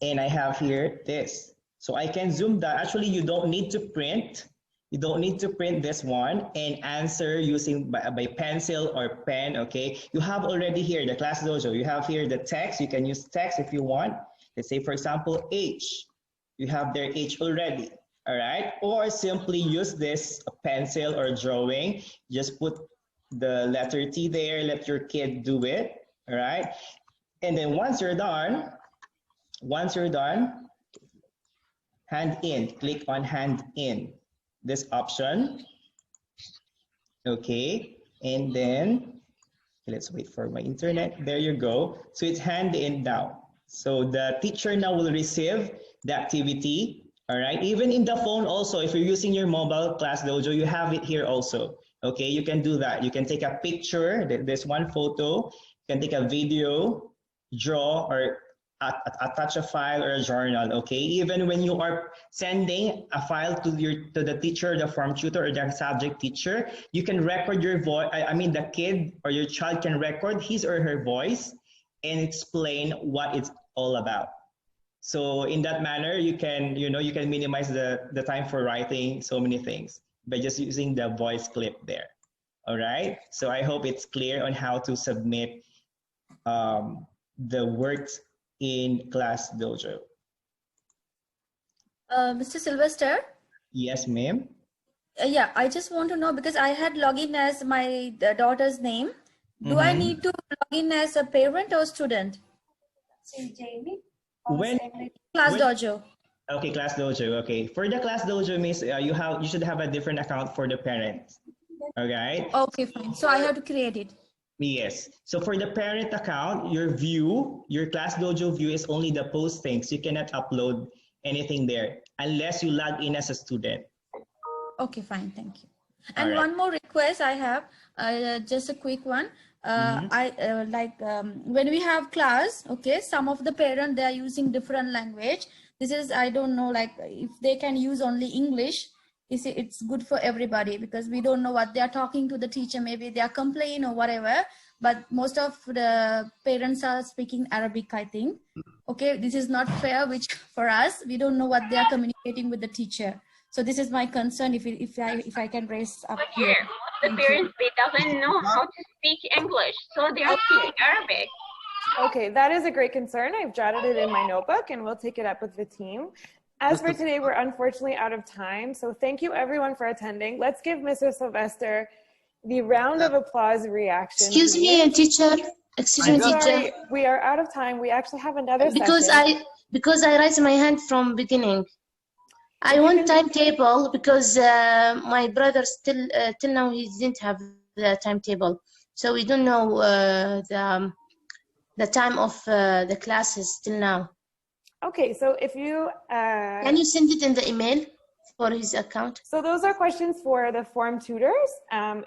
And I have here this. So I can zoom that. Actually, you don't need to print. You don't need to print this one and answer using by pencil or pen, okay? You have already here the ClassDojo. You have here the text. You can use text if you want. Let's say, for example, H. You have their H already, all right? Or simply use this pencil or drawing. Just put the letter T there. Let your kid do it, all right? And then once you're done, hand in, click on hand in, this option. Okay, and then let's wait for my internet. There you go. So it's hand in now. So the teacher now will receive the activity. All right, even in the phone also, if you're using your mobile ClassDojo, you have it here also. Okay, you can do that. You can take a picture, there's one photo, you can take a video, draw, or attach a file or a journal, okay? Even when you are sending a file to the teacher, the form tutor, or the subject teacher, you can record your voice. I mean, the kid or your child can record his or her voice and explain what it's all about. So in that manner, you can minimize the time for writing so many things by just using the voice clip there. All right. So I hope it's clear on how to submit the works in ClassDojo. Mr. Sylvester? Yes, ma'am. Yeah, I just want to know because I had login as my daughter's name. Do I need to log in as a parent or student? When ClassDojo. Okay, ClassDojo. Okay, for the ClassDojo, Miss, you should have a different account for the parents. Okay. Okay, fine. So I have to create it. Yes. So for the parent account, your ClassDojo view is only the postings. You cannot upload anything there unless you log in as a student. Okay, fine. Thank you. And right. one more request I have, just a quick one. When we have class, okay, some of the parents, they are using different language. This is, I don't know, like if they can use only English, it's good for everybody because we don't know what they are talking to the teacher. Maybe they are complaining or whatever, but most of the parents are speaking Arabic, I think. Okay, this is not fair, which for us, we don't know what they are communicating with the teacher. So this is my concern. If I can raise up But here. here, the parents, they doesn't know how to speak English, so they are speaking Arabic. Okay, that is a great concern. I've jotted it in my notebook and we'll take it up with the team. As for today, we're unfortunately out of time. So thank you everyone for attending. Let's give Mr. Sylvester the round of applause reaction. Excuse me, teacher. Excuse me, teacher. Sorry, we are out of time. We actually have another Because session. because I raised my hand from beginning. I want timetable because my brother still till now he didn't have the timetable, so we don't know the time of the classes till now. Okay, so if you can you send it in the email for his account? So those are questions for the form tutors.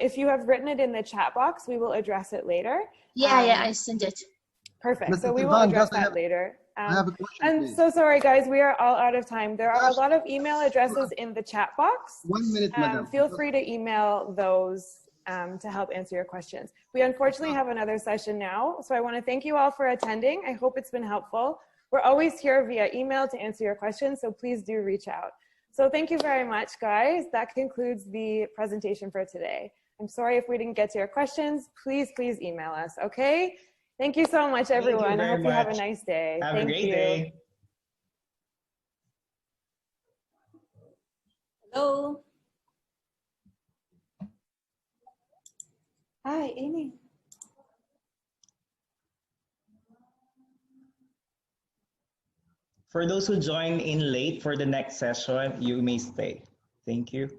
If you have written it in the chat box, we will address it later. Yeah, I sent it. Perfect. Mr. So we will Sivan, address I that have- later. I have a question, I'm please. so sorry, guys. We are all out of time. There are a lot of email addresses in the chat box. 1 minute, madam. Feel free to email those to help answer your questions. We unfortunately have another session now, so I want to thank you all for attending. I hope it's been helpful. We're always here via email to answer your questions, so please do reach out. So thank you very much, guys. That concludes the presentation for today. I'm sorry if we didn't get to your questions. Please email us, okay? Thank you so much, everyone. I hope you have a nice day. Have Thank a great you. day. Hello. Hi, Amy. For those who join in late for the next session, you may stay. Thank you.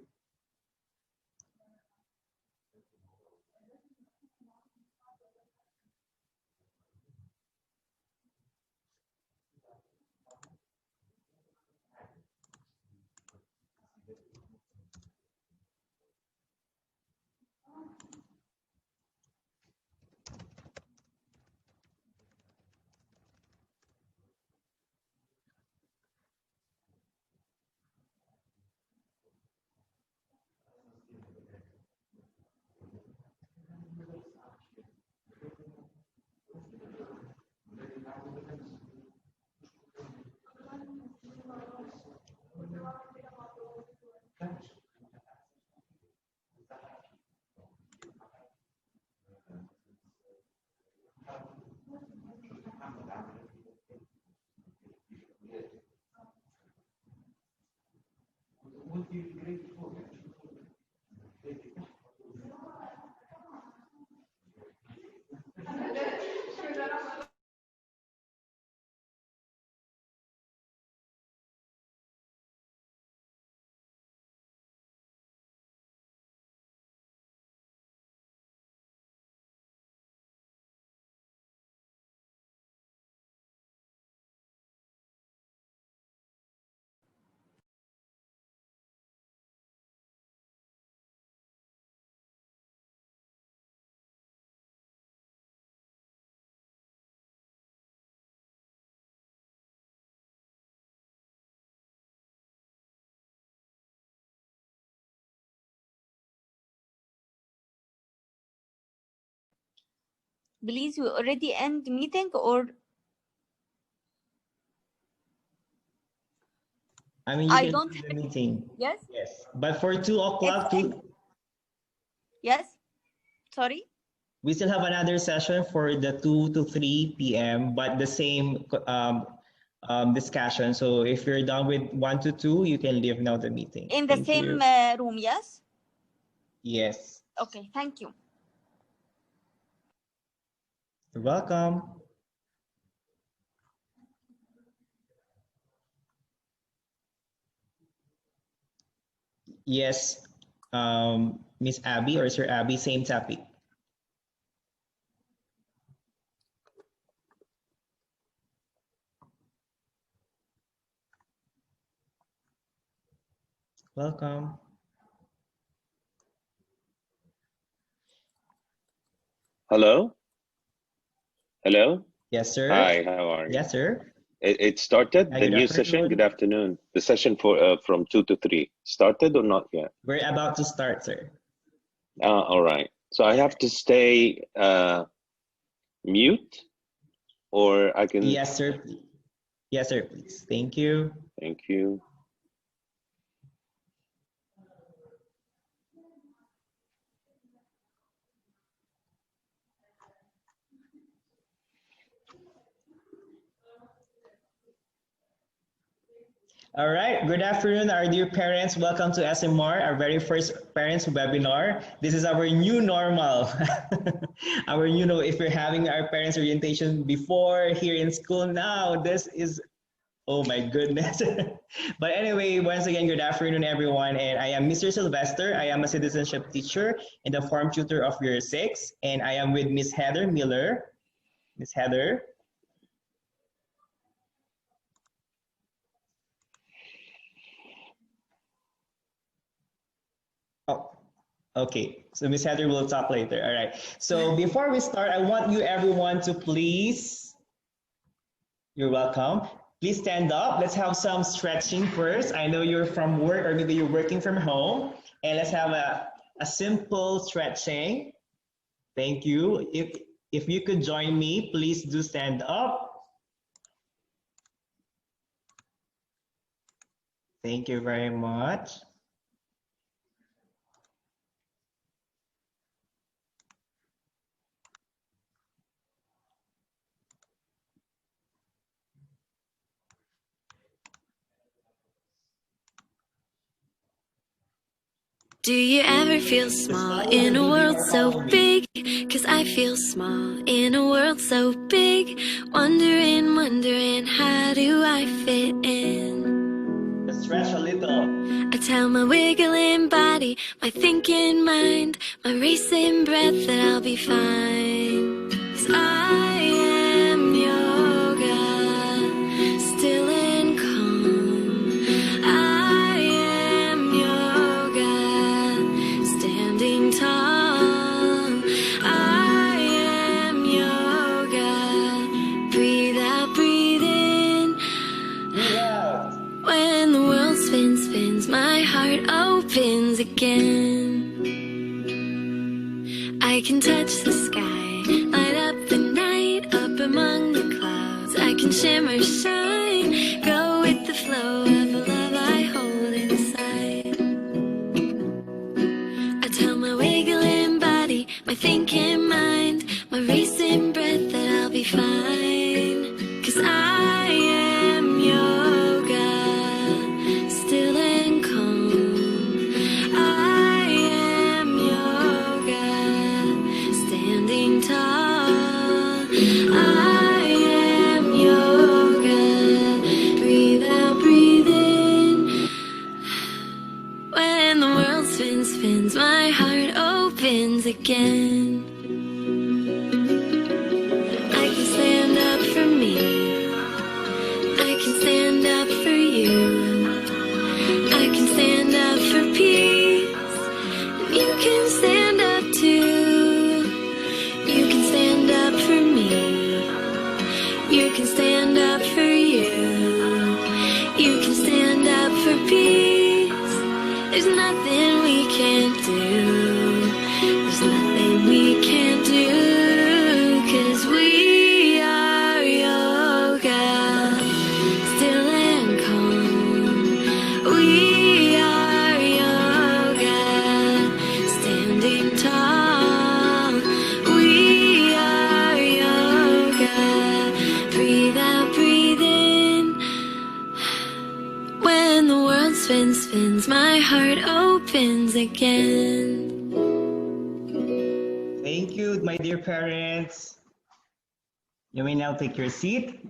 Please, we already end meeting or I mean, you I can don't do the meeting. Yes. Yes. But for 2 o'clock, Yes. Sorry. we still have another session for the 2 to 3 p.m., but the same discussion. So if you're done with 1 to 2, you can leave now the meeting. In the Thank same you. room, yes? Yes. Okay, thank you. You're welcome. Yes, Miss Abby or Sir Abby, same topic. Welcome. Hello? Hello? Yes, sir. Hi, how are you? Yes, sir. It started, Hi, the good new session? afternoon. Good afternoon. The session for from 2 to 3. Started or not yet? We're about to start, sir. All right. So I have to stay mute or I can... Yes, sir. Yes, sir, please. Thank you. Thank you. All right, good afternoon, our dear parents. Welcome to SMR, our very first parents webinar. This is our new normal. Our new normal. If we're having our parents orientation before here in school now, this is, oh my goodness. But anyway, once again, good afternoon, everyone. And I am Mr. Sylvester. I am a citizenship teacher and the form tutor of year 6. And I am with Miss Heather Miller. Miss Heather. Oh, okay. So Miss Heather will talk later. All right. So before we start, I want you everyone to please, you're welcome. Please stand up. Let's have some stretching first. I know you're from work or maybe you're working from home. And let's have a simple stretching. Thank you. If you could join me, please do stand up. Thank you very much. Do you ever feel small in a world so big? 'Cause I feel small in a world so big. Wondering, how do I fit in? Let's stretch a little. I tell my wiggling body, my thinking mind, my racing breath that I'll be fine. 'Cause I am yoga, still and calm. I am yoga, standing tall. I am yoga, breathe out, breathe in. When the world spins, my heart opens again. I can touch the sky, light up the night, up among the clouds. I can shimmer, shine, go with the flow of the love I hold inside. I tell my wiggling body, my thinking mind, my racing breath that I'll be fine. 'Cause I am yoga, still and calm. I am yoga, standing tall. I am yoga, breathe out, breathe in. When the world spins, my heart opens again. I can stand up for me, I can stand up for you, I can stand up for peace, and you can stand up too. You can stand up for me, you can stand up for you, you can stand up for peace. There's nothing we can't do, there's nothing we can't do, 'cause we are yoga, still and calm. We are yoga, standing tall. We are yoga, breathe out, breathe in. When the world spins, my heart opens again. Thank you, my dear parents. You may now take your seat.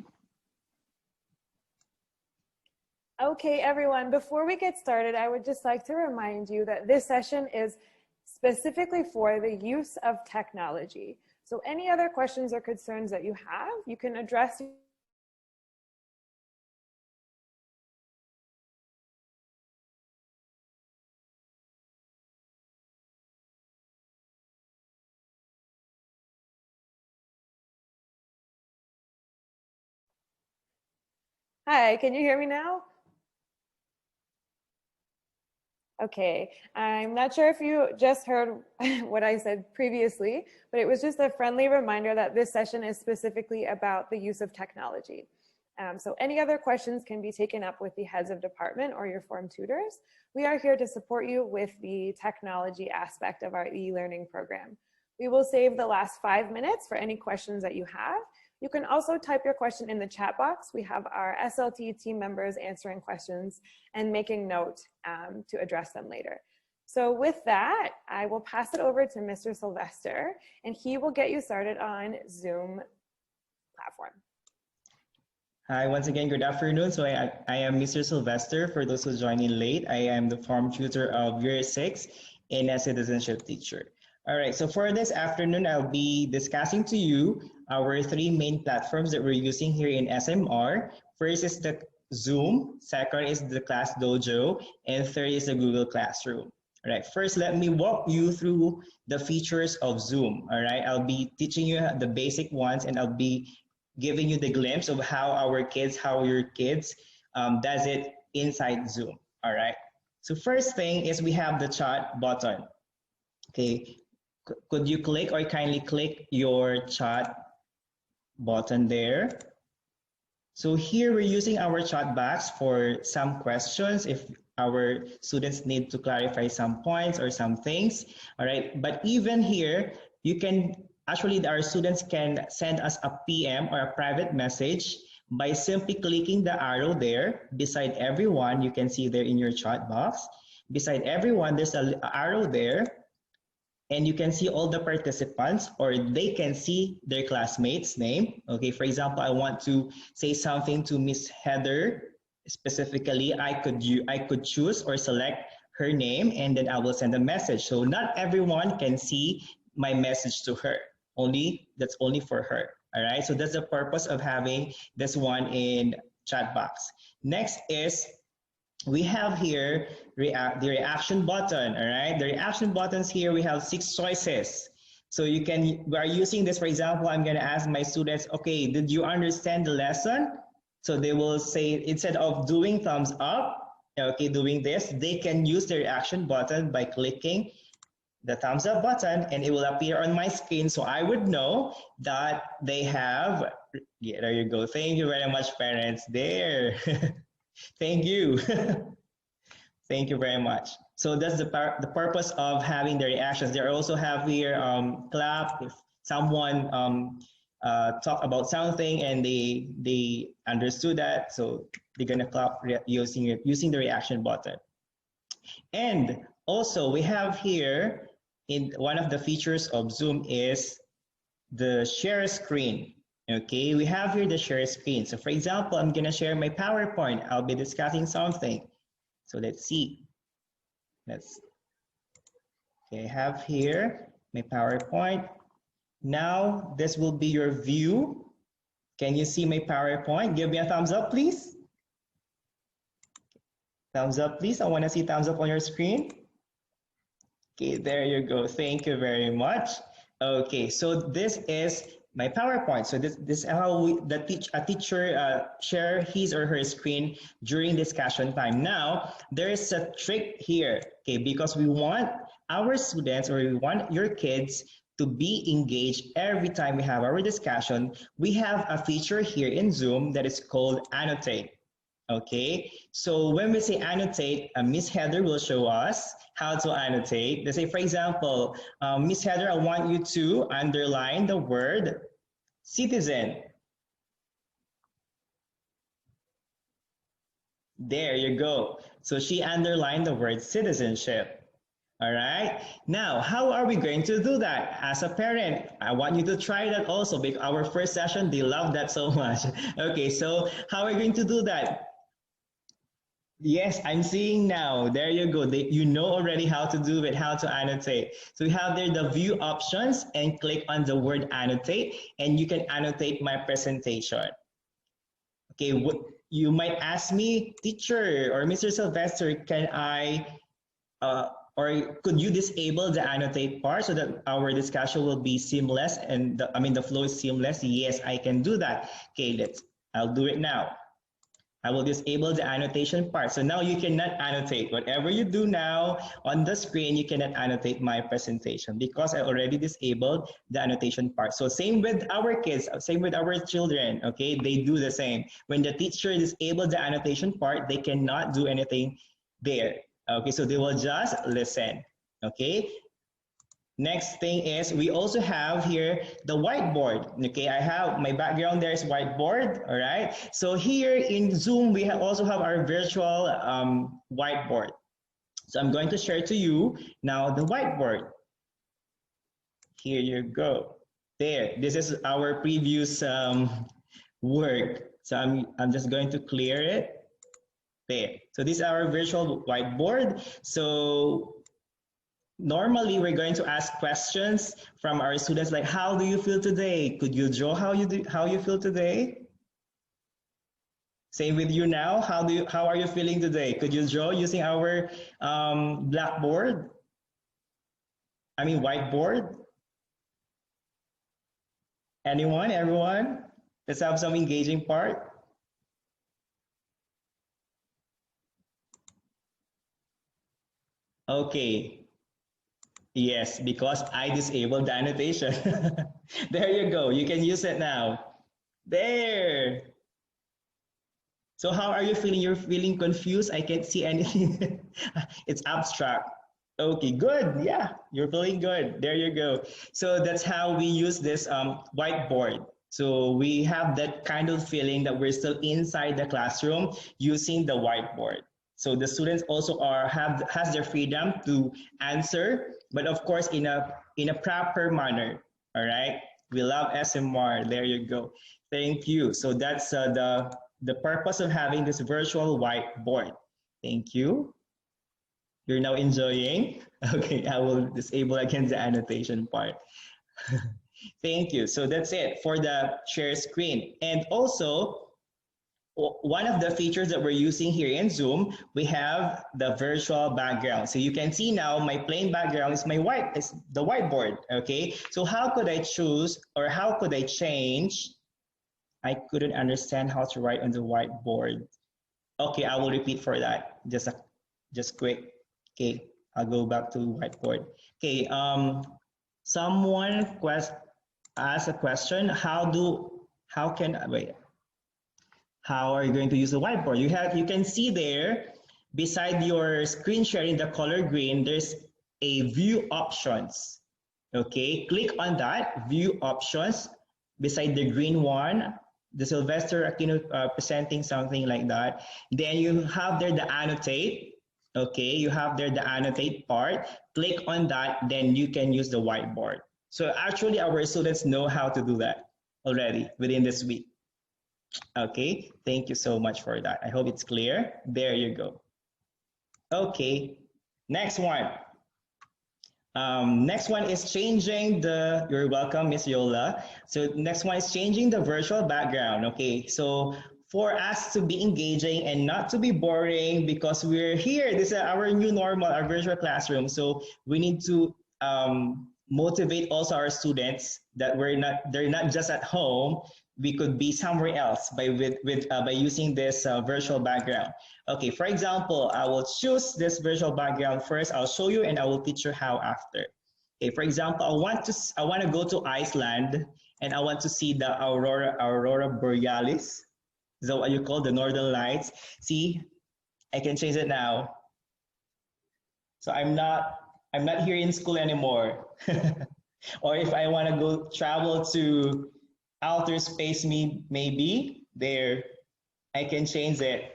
Okay, everyone, before we get started, I would just like to remind you that this session is specifically for the use of technology. So any other questions or concerns that you have, you can address. Hi, can you hear me now? Okay, I'm not sure if you just heard what I said previously, but it was just a friendly reminder that this session is specifically about the use of technology. So any other questions can be taken up with the heads of department or your form tutors. We are here to support you with the technology aspect of our e-learning program. We will save the last 5 minutes for any questions that you have. You can also type your question in the chat box. We have our SLT team members answering questions and making note to address them later. So with that, I will pass it over to Mr. Sylvester, and he will get you started on Zoom platform. Hi, once again, good afternoon. So I am Mr. Sylvester. For those who joined in late, I am the form tutor of Year 6 and a citizenship teacher. All right, so for this afternoon, I'll be discussing to you our 3 main platforms that we're using here in SMR. First is the Zoom, second is the Class Dojo, and third is the Google Classroom. All right, first let me walk you through the features of Zoom. All right, I'll be teaching you the basic ones, and I'll be giving you the glimpse of how your kids does it inside Zoom. All right, so first thing is we have the chat button. Okay, could you click or kindly click your chat button there? So here we're using our chat box for some questions if our students need to clarify some points or some things. All right, but even here, you can actually, our students can send us a PM or a private message by simply clicking the arrow there beside everyone. You can see there in your chat box. Beside everyone, there's an arrow there, and you can see all the participants, or they can see their classmates' name. Okay, for example, I want to say something to Miss Heather specifically. I could choose or select her name, and then I will send a message. So not everyone can see my message to her. That's only for her. All right, so that's the purpose of having this one in chat box. Next is we have here the reaction button. All right, the reaction buttons here, we have 6 choices. So we are using this. For example, I'm going to ask my students, okay, did you understand the lesson? So they will say, instead of doing thumbs up, okay, doing this, they can use the reaction button by clicking the thumbs up button, and it will appear on my screen, so I would know that they have. Yeah, there you go. Thank you very much, parents. There. Thank you. Thank you very much. So that's the purpose of having the reactions. They also have here clap if someone talk about something and they understood that, so they're gonna clap using the reaction button. And also we have here, in one of the features of Zoom is the share screen. Okay, we have here the share screen. So for example, I'm gonna share my PowerPoint. I'll be discussing something. So let's see. Okay, I have here my PowerPoint. Now this will be your view. Can you see my PowerPoint? Give me a thumbs up, please. Thumbs up, please. I want to see thumbs up on your screen. Okay, there you go. Thank you very much. Okay, so this is my PowerPoint. So this is how a teacher share his or her screen during discussion time. Now, there is a trick here, okay, because we want our students, or we want your kids to be engaged every time we have our discussion. We have a feature here in Zoom that is called Annotate. Okay, so when we say annotate, Miss Heather will show us how to annotate. Let's say, for example, Miss Heather, I want you to underline the word citizen. There you go. So she underlined the word citizenship. All right. Now, how are we going to do that? As a parent, I want you to try that also, because our first session, they love that so much. Okay, so how are we going to do that? Yes, I'm seeing now. There you go. You know already how to do it, how to annotate. So we have there the view options, and click on the word annotate, and you can annotate my presentation. Okay, what you might ask me, teacher or Mr. Sylvester, can I, or could you disable the annotate part so that our discussion will be seamless and the flow is seamless? Yes, I can do that. Okay, I'll do it now. I will disable the annotation part. So now you cannot annotate. Whatever you do now on the screen, you cannot annotate my presentation because I already disabled the annotation part. So same with our kids, same with our children, okay? They do the same. When the teacher disables the annotation part, they cannot do anything there. Okay, so they will just listen, okay? Next thing is we also have here the whiteboard. Okay, I have my background there is whiteboard. All right. So here in Zoom, we also have our virtual whiteboard. So I'm going to share to you now the whiteboard. Here you go. There. This is our previous work. So I'm just going to clear it. There. So this is our virtual whiteboard. So normally, we're going to ask questions from our students like, how do you feel today? Could you draw how you feel today? Same with you now. How are you feeling today? Could you draw using our blackboard? I mean, whiteboard? Anyone? Everyone? Let's have some engaging part. Okay. Yes, because I disabled the annotation. There you go. You can use it now. There. So how are you feeling? You're feeling confused? I can't see anything. It's abstract. Okay, good. Yeah, you're feeling good. There you go. So that's how we use this whiteboard. So we have that kind of feeling that we're still inside the classroom using the whiteboard. So the students also has their freedom to answer, but of course in a proper manner. All right. We love SMR. There you go. Thank you. So that's the purpose of having this virtual whiteboard. Thank you. You're now enjoying. Okay, I will disable again the annotation part. Thank you. So that's it for the share screen. And also, one of the features that we're using here in Zoom, we have the virtual background. So you can see now my plain background is the whiteboard, okay? So how could I choose or how could I change? I couldn't understand how to write on the whiteboard. Okay, I will repeat for that. Just quick. Okay, I'll go back to whiteboard. Okay, someone asked a question. How are you going to use the whiteboard? You can see there beside your screen sharing, the color green, there's a view options. Okay, click on that view options beside the green one, the Sylvester Aquino presenting something like that. Then you have there the annotate. Okay, you have there the annotate part. Click on that, then you can use the whiteboard. So actually our students know how to do that already within this week. Okay, thank you so much for that. I hope it's clear. There you go. Okay, next one. Next one is changing you're welcome, Miss Yola. So next one is changing the virtual background. Okay, so for us to be engaging and not to be boring because we're here, this is our new normal, our virtual classroom. So we need to motivate also our students that they're not just at home. We could be somewhere else by using this virtual background. Okay, for example, I will choose this virtual background first. I'll show you and I will teach you how after. Okay, for example, I want to go to Iceland and I want to see the aurora borealis. Is that what you call the northern lights? See, I can change it now. So I'm not here in school anymore. Or if I want to go travel to outer space, maybe there, I can change it.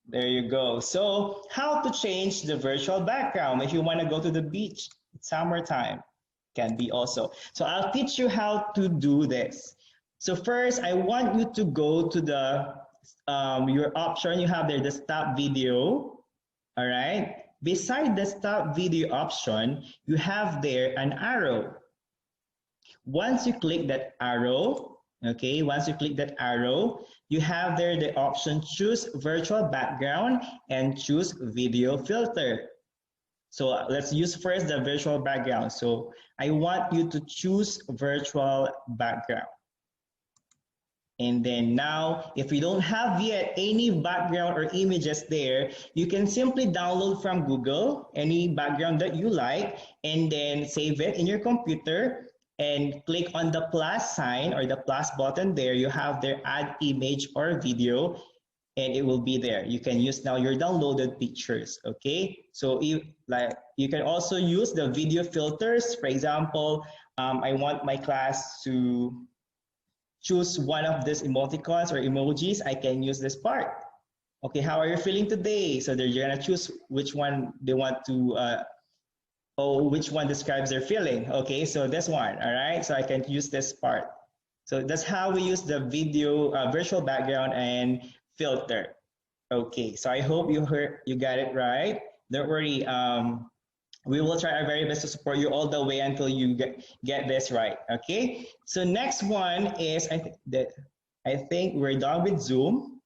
There you go. So how to change the virtual background if you want to go to the beach? It's summertime, can be also. So I'll teach you how to do this. So first, I want you to go to the your option you have there, the stop video. All right. Beside the stop video option, you have there an arrow. Once you click that arrow, okay, once you click that arrow, you have there the option choose virtual background and choose video filter. So let's use first the virtual background. So I want you to choose virtual background. And then now, if you don't have yet any background or images there, you can simply download from Google any background that you like and then save it in your computer and click on the plus sign or the plus button there. You have there add image or video. and it will be there. You can use now your downloaded pictures, okay? So you can also use the video filters. For example, I want my class to choose one of these emoticons or emojis. I can use this part. Okay, how are you feeling today? So they're gonna choose which one they want to, which one describes their feeling. Okay, so this one, all right? So I can use this part. So that's how we use the video virtual background and filter. Okay, so I hope you got it right. Don't worry, we will try our very best to support you all the way until you get this right. Okay, so next one is I think we're done with Zoom.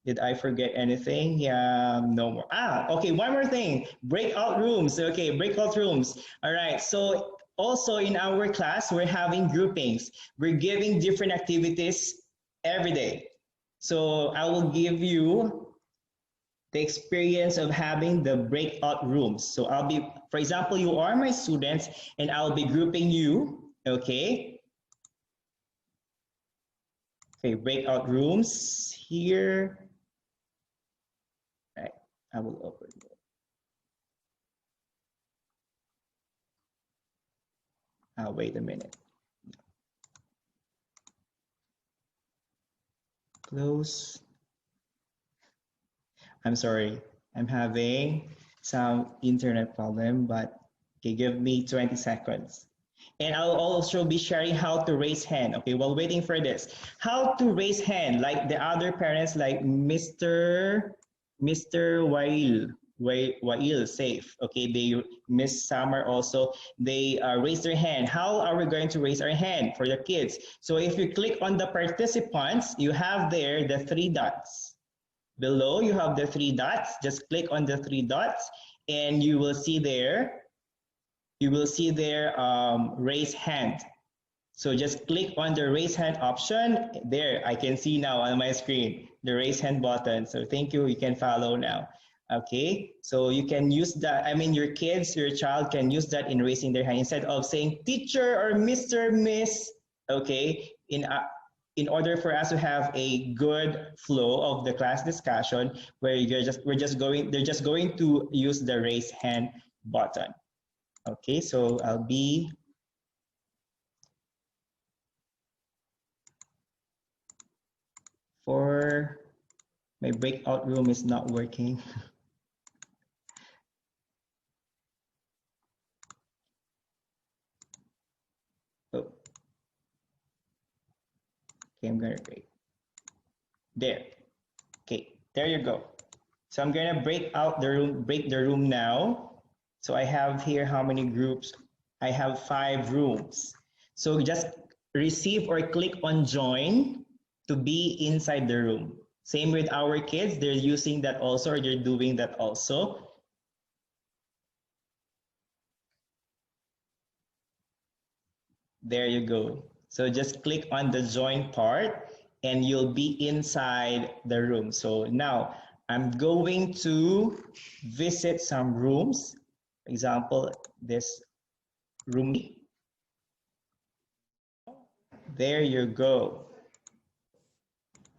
Did I forget anything? Yeah, no more. Okay, one more thing. Breakout rooms. Okay, breakout rooms. All right, so also in our class, we're having groupings. We're giving different activities every day. So I will give you the experience of having the breakout rooms. So I'll be, for example, you are my students and I'll be grouping you, okay? Okay, breakout rooms here. All right, I will open it. Wait a minute. Close. I'm sorry, I'm having some internet problem, but okay, give me 20 seconds. And I'll also be sharing how to raise hand. Okay, while waiting for this, how to raise hand, like the other parents, like Mr. Wail Safe. Okay, they Miss Summer also, they raise their hand. How are we going to raise our hand for the kids? So if you click on the participants, you have there the 3 dots. Below you have the 3 dots. Just click on the 3 dots and you will see there, raise hand. So just click on the raise hand option. There, I can see now on my screen, the raise hand button. So thank you, you can follow now. Okay, so you can use that. I mean, your kids, your child can use that in raising their hand instead of saying teacher or Mr. Miss. Okay, in order for us to have a good flow of the class discussion, where they're just going to use the raise hand button. Okay, so I'll be for my breakout room is not working. Oh. Okay, I'm gonna break. There. Okay, there you go. So I'm gonna break the room now. So I have here how many groups? I have 5 rooms. So just receive or click on join to be inside the room. Same with our kids, they're using that also, or they're doing that also. There you go. So just click on the join part and you'll be inside the room. So now I'm going to visit some rooms. For example, this room. There you go.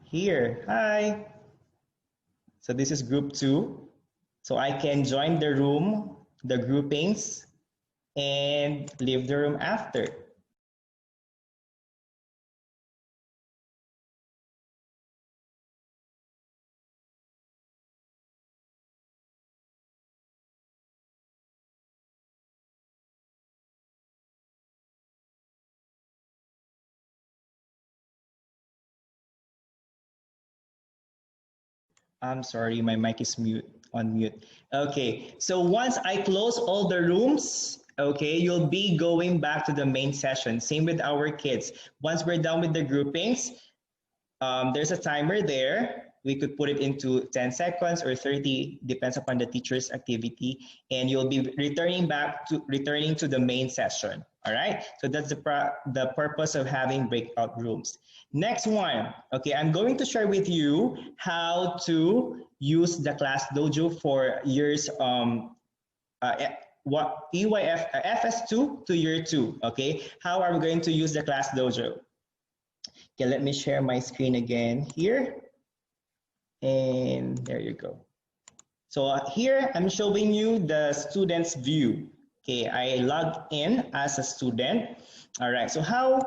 Here, hi. So this is group 2. So I can join the room, the groupings, and leave the room after. I'm sorry, my mic is on mute. Okay, so once I close all the rooms, okay, you'll be going back to the main session. Same with our kids. Once we're done with the groupings, there's a timer there. We could put it into 10 seconds or 30, depends upon the teacher's activity, and you'll be returning to the main session. All right, so that's the purpose of having breakout rooms. Next one, okay, I'm going to share with you how to use the Class Dojo for years FS2 to year 2. Okay, how are we going to use the Class Dojo? Okay, let me share my screen again here. And there you go. So here I'm showing you the student's view. Okay, I logged in as a student. All right, so how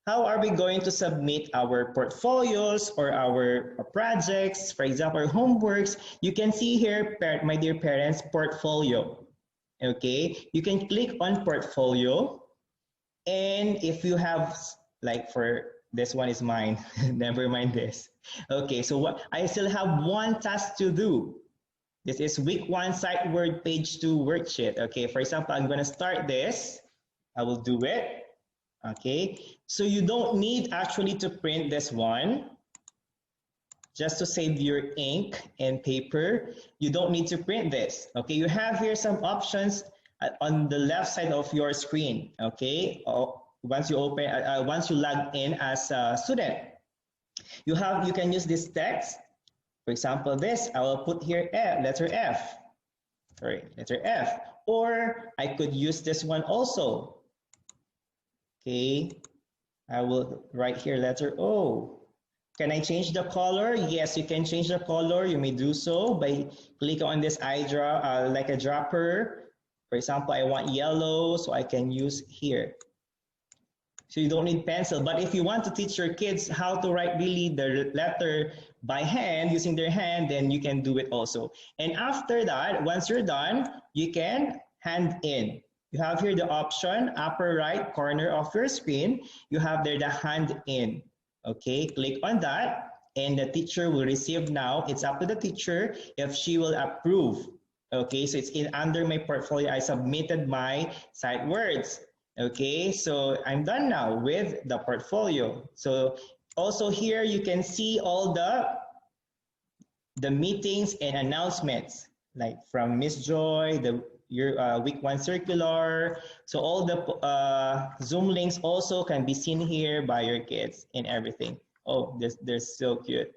are we going to submit our portfolios or our projects, for example, our homeworks? You can see here, my dear parents, portfolio. Okay, you can click on portfolio, and if you have, like for this one is mine, never mind this. Okay, so what I still have one task to do. This is week 1 sight word page 2 worksheet. Okay, for example, I'm gonna start this. I will do it. Okay, so you don't need actually to print this one. Just to save your ink and paper, you don't need to print this. Okay, you have here some options on the left side of your screen. Okay, once you open, once you log in as a student, you can use this text. For example, this I will put here letter F. Sorry, letter F. Or I could use this one also. Okay, I will write here letter O. Can I change the color? Yes, you can change the color. You may do so by clicking on this like a dropper. For example, I want yellow, so I can use here. So you don't need pencil. But if you want to teach your kids how to write really the letter by hand, using their hand, then you can do it also. And after that, once you're done, you can hand in. You have here the option, upper right corner of your screen. You have there the hand in. Okay, click on that, and the teacher will receive now. It's up to the teacher if she will approve. Okay, so it's under my portfolio. I submitted my sight words. Okay, so I'm done now with the portfolio. So also here you can see all the meetings and announcements, like from Miss Joy, your week 1 circular. So all the Zoom links also can be seen here by your kids and everything. Oh, they're so cute.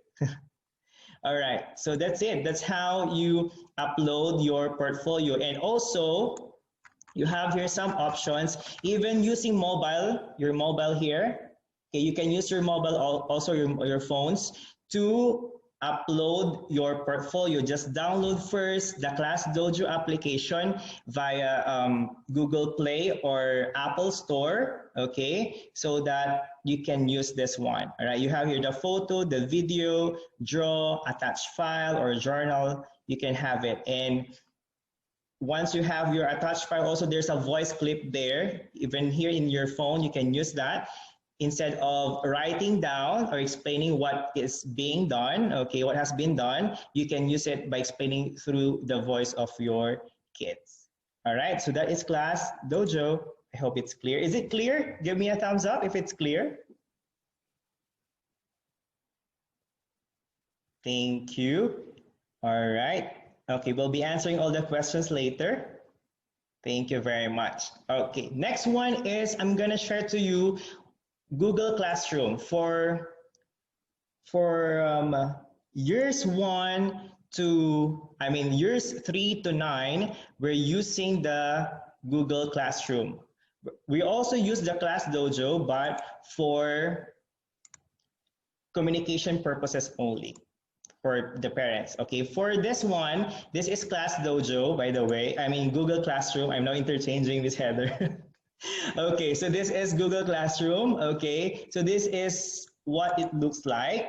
All right, so that's it. That's how you upload your portfolio. And also, you have here some options, even using your mobile here. Okay, you can use your mobile, also your phones, to upload your portfolio. Just download first the Class Dojo application via Google Play or Apple Store, okay, so that you can use this one. All right, you have here the photo, the video, draw, attached file, or journal. You can have it. And once you have your attached file, also there's a voice clip there. Even here in your phone, you can use that. Instead of writing down or explaining what is being done, okay, what has been done, you can use it by explaining through the voice of your kids. All right, so that is Class Dojo. I hope it's clear. Is it clear? Give me a thumbs up if it's clear. Thank you. All right. Okay, we'll be answering all the questions later. Thank you very much. Okay, next one is I'm gonna share to you Google Classroom for years 1 to, years 3 to 9, we're using the Google Classroom. We also use the Class Dojo, but for communication purposes only for the parents. Okay, for this one, this is Class Dojo, by the way. Google Classroom. I'm now interchanging this header. Okay, so this is Google Classroom. Okay, so this is what it looks like.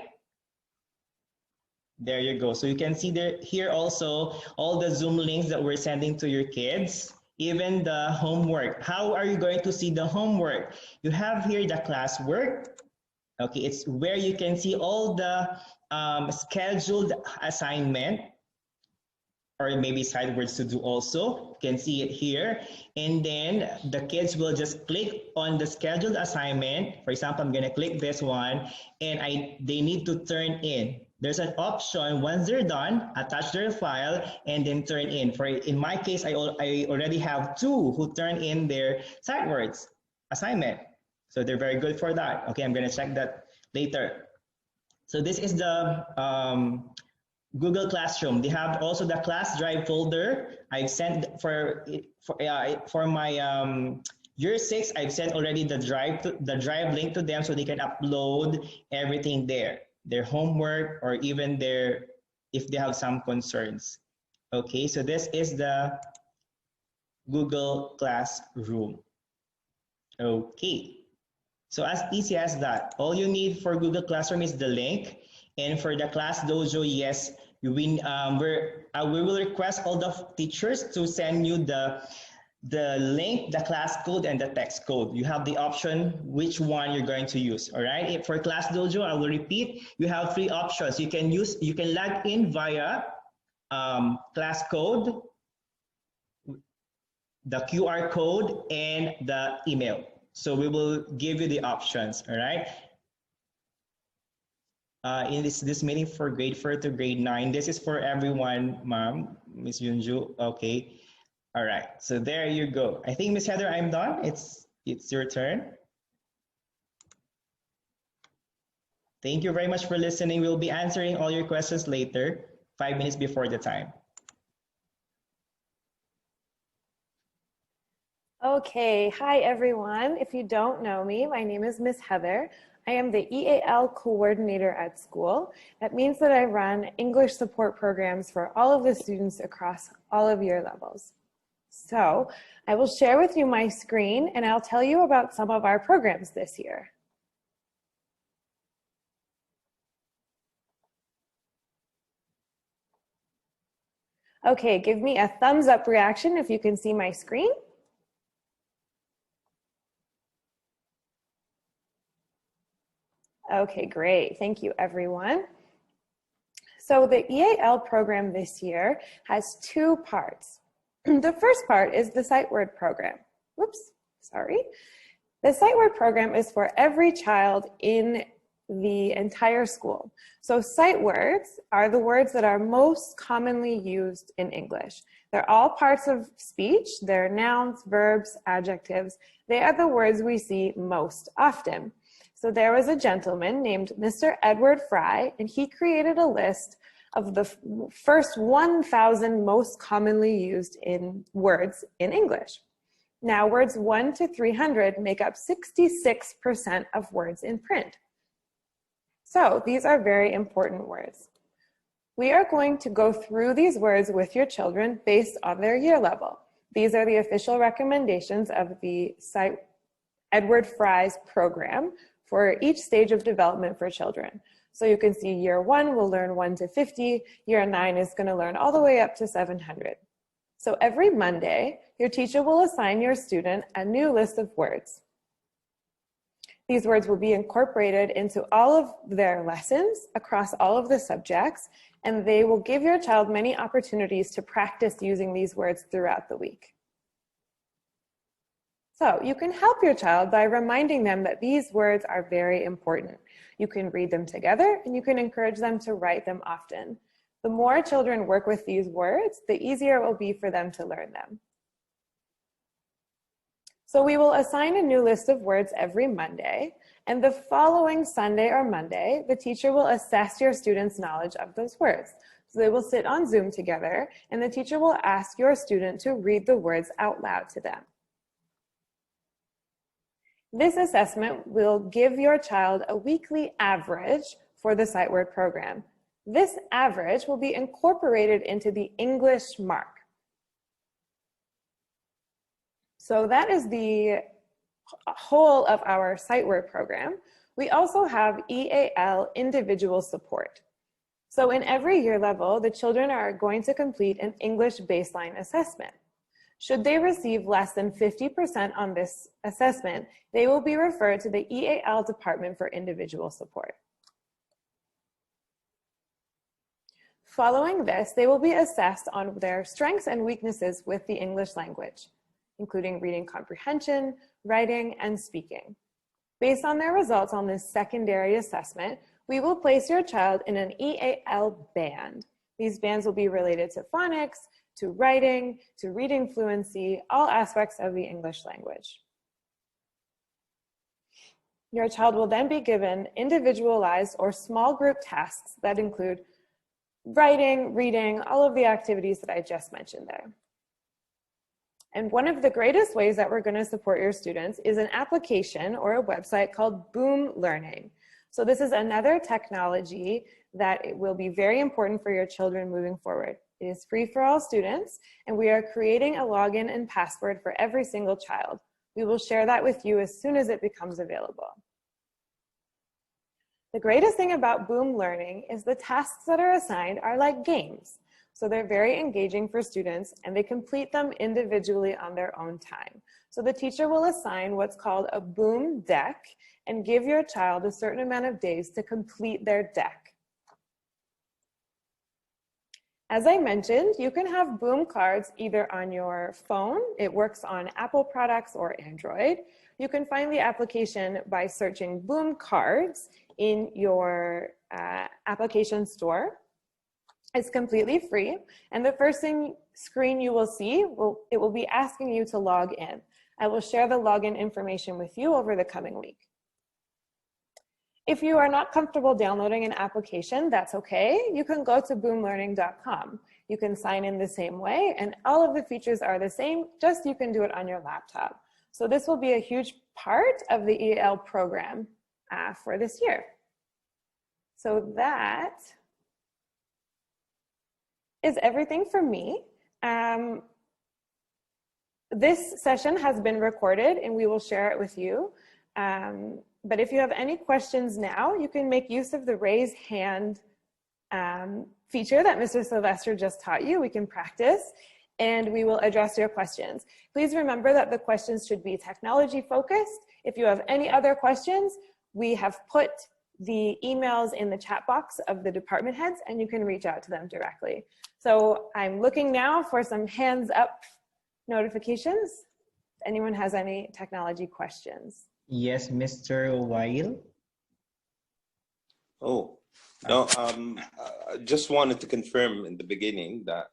There you go. So you can see there here also all the Zoom links that we're sending to your kids, even the homework. How are you going to see the homework? You have here the classwork. Okay, it's where you can see all the scheduled assignment, or maybe sight words to do also. You can see it here. And then the kids will just click on the scheduled assignment. For example, I'm gonna click this one, and they need to turn in. There's an option, once they're done, attach their file and then turn in. In my case, I already have 2 who turn in their sight words assignment. So they're very good for that. Okay, I'm gonna check that later. So this is the Google Classroom. They have also the class drive folder. I've sent for my year 6. I've sent already the drive link to them so they can upload everything there, their homework or even their if they have some concerns. Okay, so this is the Google Classroom. Okay, so as easy as that. All you need for Google Classroom is the link, and for the Class Dojo, yes, we will request all the teachers to send you the link, the class code, and the text code. You have the option which one you're going to use. All right. For Class Dojo, I will repeat. You have 3 options. You can log in via class code, the QR code, and the email. So we will give you the options. All right. In this meeting for grade 4 to grade 9, this is for everyone, ma'am, Miss Yunju. Okay. All right, so there you go. I think, Miss Heather, I'm done. It's your turn. Thank you very much for listening. We'll be answering all your questions later, 5 minutes before the time. Okay, hi everyone. If you don't know me, my name is Miss Heather. I am the EAL coordinator at school. That means that I run English support programs for all of the students across all of year levels. So I will share with you my screen and I'll tell you about some of our programs this year. Okay, give me a thumbs up reaction if you can see my screen. Okay, great. Thank you, everyone. So the EAL program this year has 2 parts. The first part is the Sight Word program. Whoops, sorry. The Sight Word program is for every child in the entire school. So sight words are the words that are most commonly used in English. They're all parts of speech. They're nouns, verbs, adjectives. They are the words we see most often. So there was a gentleman named Mr. Edward Fry, and he created a list of the first 1,000 most commonly used words in English. Now, words 1 to 300 make up 66% of words in print. So these are very important words. We are going to go through these words with your children based on their year level. These are the official recommendations of the Edward Fry's program for each stage of development for children. So you can see year 1 will learn 1 to 50, year 9 is going to learn all the way up to 700. So every Monday, your teacher will assign your student a new list of words. These words will be incorporated into all of their lessons across all of the subjects, and they will give your child many opportunities to practice using these words throughout the week. So you can help your child by reminding them that these words are very important. You can read them together and you can encourage them to write them often. The more children work with these words, the easier it will be for them to learn them. So we will assign a new list of words every Monday, and the following Sunday or Monday, the teacher will assess your students' knowledge of those words. So they will sit on Zoom together, and the teacher will ask your student to read the words out loud to them. This assessment will give your child a weekly average for the Sight Word program. This average will be incorporated into the English mark. So that is the whole of our Sight Word program. We also have EAL individual support. So in every year level, the children are going to complete an English baseline assessment. Should they receive less than 50% on this assessment, they will be referred to the EAL Department for Individual Support. Following this, they will be assessed on their strengths and weaknesses with the English language, including reading comprehension, writing, and speaking. Based on their results on this secondary assessment, we will place your child in an EAL band. These bands will be related to phonics, to writing, to reading fluency, all aspects of the English language. Your child will then be given individualized or small group tasks that include writing, reading, all of the activities that I just mentioned there. And one of the greatest ways that we're going to support your students is an application or a website called Boom Learning. So this is another technology that will be very important for your children moving forward. It is free for all students, and we are creating a login and password for every single child. We will share that with you as soon as it becomes available. The greatest thing about Boom Learning is the tasks that are assigned are like games. So they're very engaging for students, and they complete them individually on their own time. So the teacher will assign what's called a Boom deck and give your child a certain amount of days to complete their deck. As I mentioned, you can have Boom cards either on your phone. It works on Apple products or Android. You can find the application by searching Boom Cards in your application store. It's completely free, and the first screen you will see, it will be asking you to log in. I will share the login information with you over the coming week. If you are not comfortable downloading an application, that's okay. You can go to boomlearning.com. You can sign in the same way, and all of the features are the same, just you can do it on your laptop. So this will be a huge part of the EL program for this year. So that is everything for me. This session has been recorded and we will share it with you. But if you have any questions now, you can make use of the raise hand feature that Mr. Sylvester just taught you. We can practice and we will address your questions. Please remember that the questions should be technology focused. If you have any other questions, we have put the emails in the chat box of the department heads and you can reach out to them directly. So I'm looking now for some hands up notifications. If anyone has any technology questions. Yes, Mr. Weil. Oh, no, I just wanted to confirm in the beginning that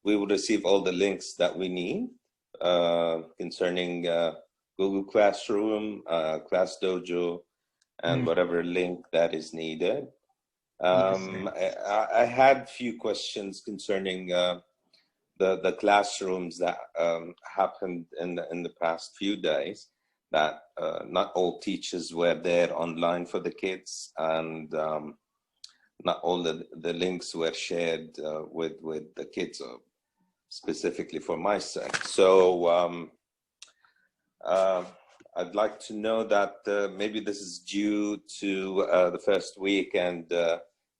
we will receive all the links that we need concerning Google Classroom, ClassDojo, and whatever link that is needed. I had a few questions concerning the classrooms that happened in the past few days, that not all teachers were there online for the kids, and not all the links were shared with the kids, specifically for my son. So I'd like to know that maybe this is due to the first week and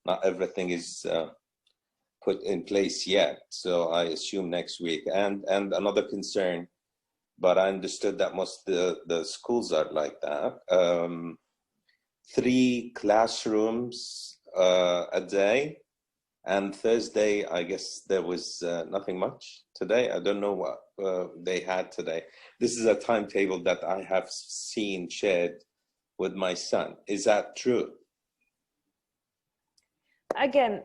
not everything is put in place yet. So I assume next week. And another concern, but I understood that most of the schools are like that. 3 classrooms a day. And Thursday, I guess there was nothing much today. I don't know what they had today. This is a timetable that I have seen shared with my son. Is that true? Again,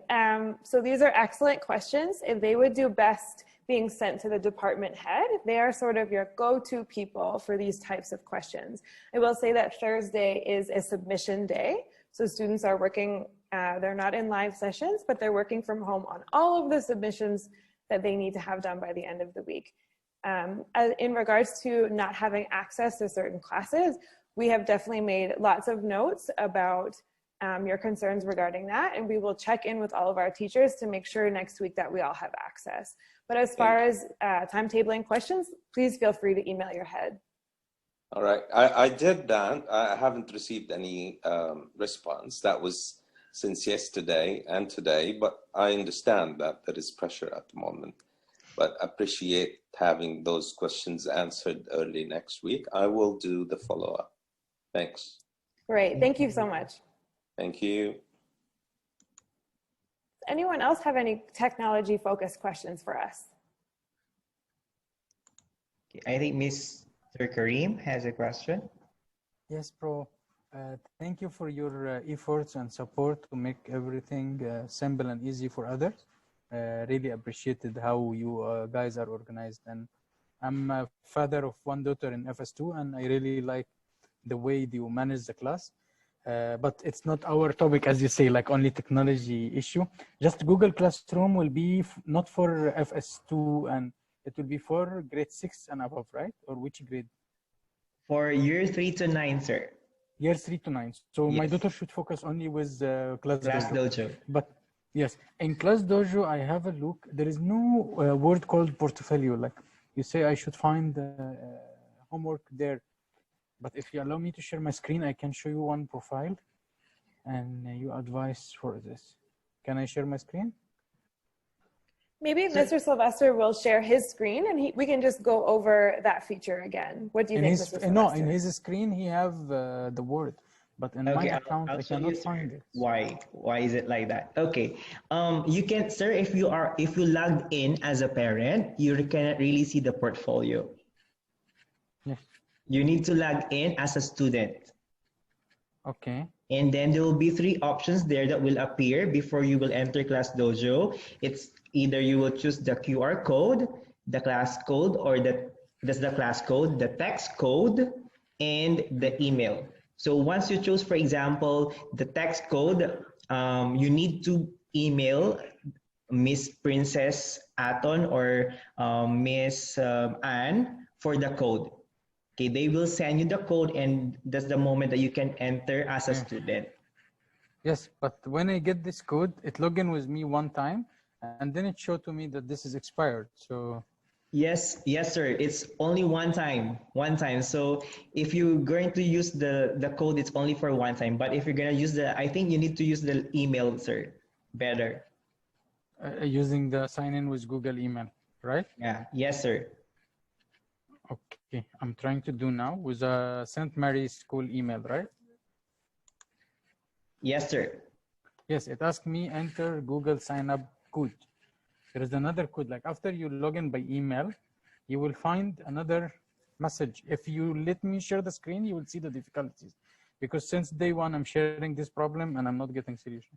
so these are excellent questions. If they would do best being sent to the department head, they are sort of your go-to people for these types of questions. I will say that Thursday is a submission day. So students are working, they're not in live sessions, but they're working from home on all of the submissions that they need to have done by the end of the week. In regards to not having access to certain classes, we have definitely made lots of notes about your concerns regarding that, and we will check in with all of our teachers to make sure next week that we all have access. But as far as timetabling questions, please feel free to email your head. All right, I did that. I haven't received any response. That was since yesterday and today, but I understand that there is pressure at the moment. But I appreciate having those questions answered early next week. I will do the follow-up. Thanks. Great, thank you so much. Thank you. Anyone else have any technology-focused questions for us? I think Mr. Kareem has a question. Yes, Pro. Thank you for your efforts and support to make everything simple and easy for others. Really appreciated how you guys are organized. And I'm a father of 1 daughter in FS2, and I really like the way you manage the class. But it's not our topic, as you say, like only technology issue. Just Google Classroom will be not for FS2, and it will be for grade 6 and above, right? Or which grade? For year 3 to 9, sir. Year 3 to 9. So my Yes. daughter should focus only with Class Class Dojo. Dojo. But yes, in Class Dojo, I have a look. There is no word called portfolio. Like you say, I should find homework there. But if you allow me to share my screen, I can show you one profile and you advise for this. Can I share my screen? Maybe Mr. Sylvester will share his screen and we can just go over that feature again. What do you think, Mr. Sylvester? No, in his screen, he have the word, but in my account, I cannot find it. Why is it like that? Okay, you can, sir, if you logged in as a parent, you cannot really see the portfolio. Yes. You need to log in as a student. Okay. And then there will be 3 options there that will appear before you will enter Class Dojo. It's either you will choose the QR code, the class code, or that's the class code, the text code, and the email. So once you choose, for example, the text code, you need to email Miss Princess Aton or Miss Anne for the code. Okay, they will send you the code, and that's the moment that you can enter as a student. Yes, but when I get this code, it log in with me one time, and then it showed to me that this is expired. So yes, sir. It's only one time. So if you're going to use the code, it's only for one time. But if you're gonna use I think you need to use the email, sir. Better. Using the sign in with Google email, right? Yeah. Yes, sir. Okay, I'm trying to do now with a St. Mary's School email, right? Yes, sir. Yes, it asked me enter Google sign up code. There is another code. Like after you log in by email, you will find another message. If you let me share the screen, you will see the difficulties. Because since day one, I'm sharing this problem and I'm not getting solution.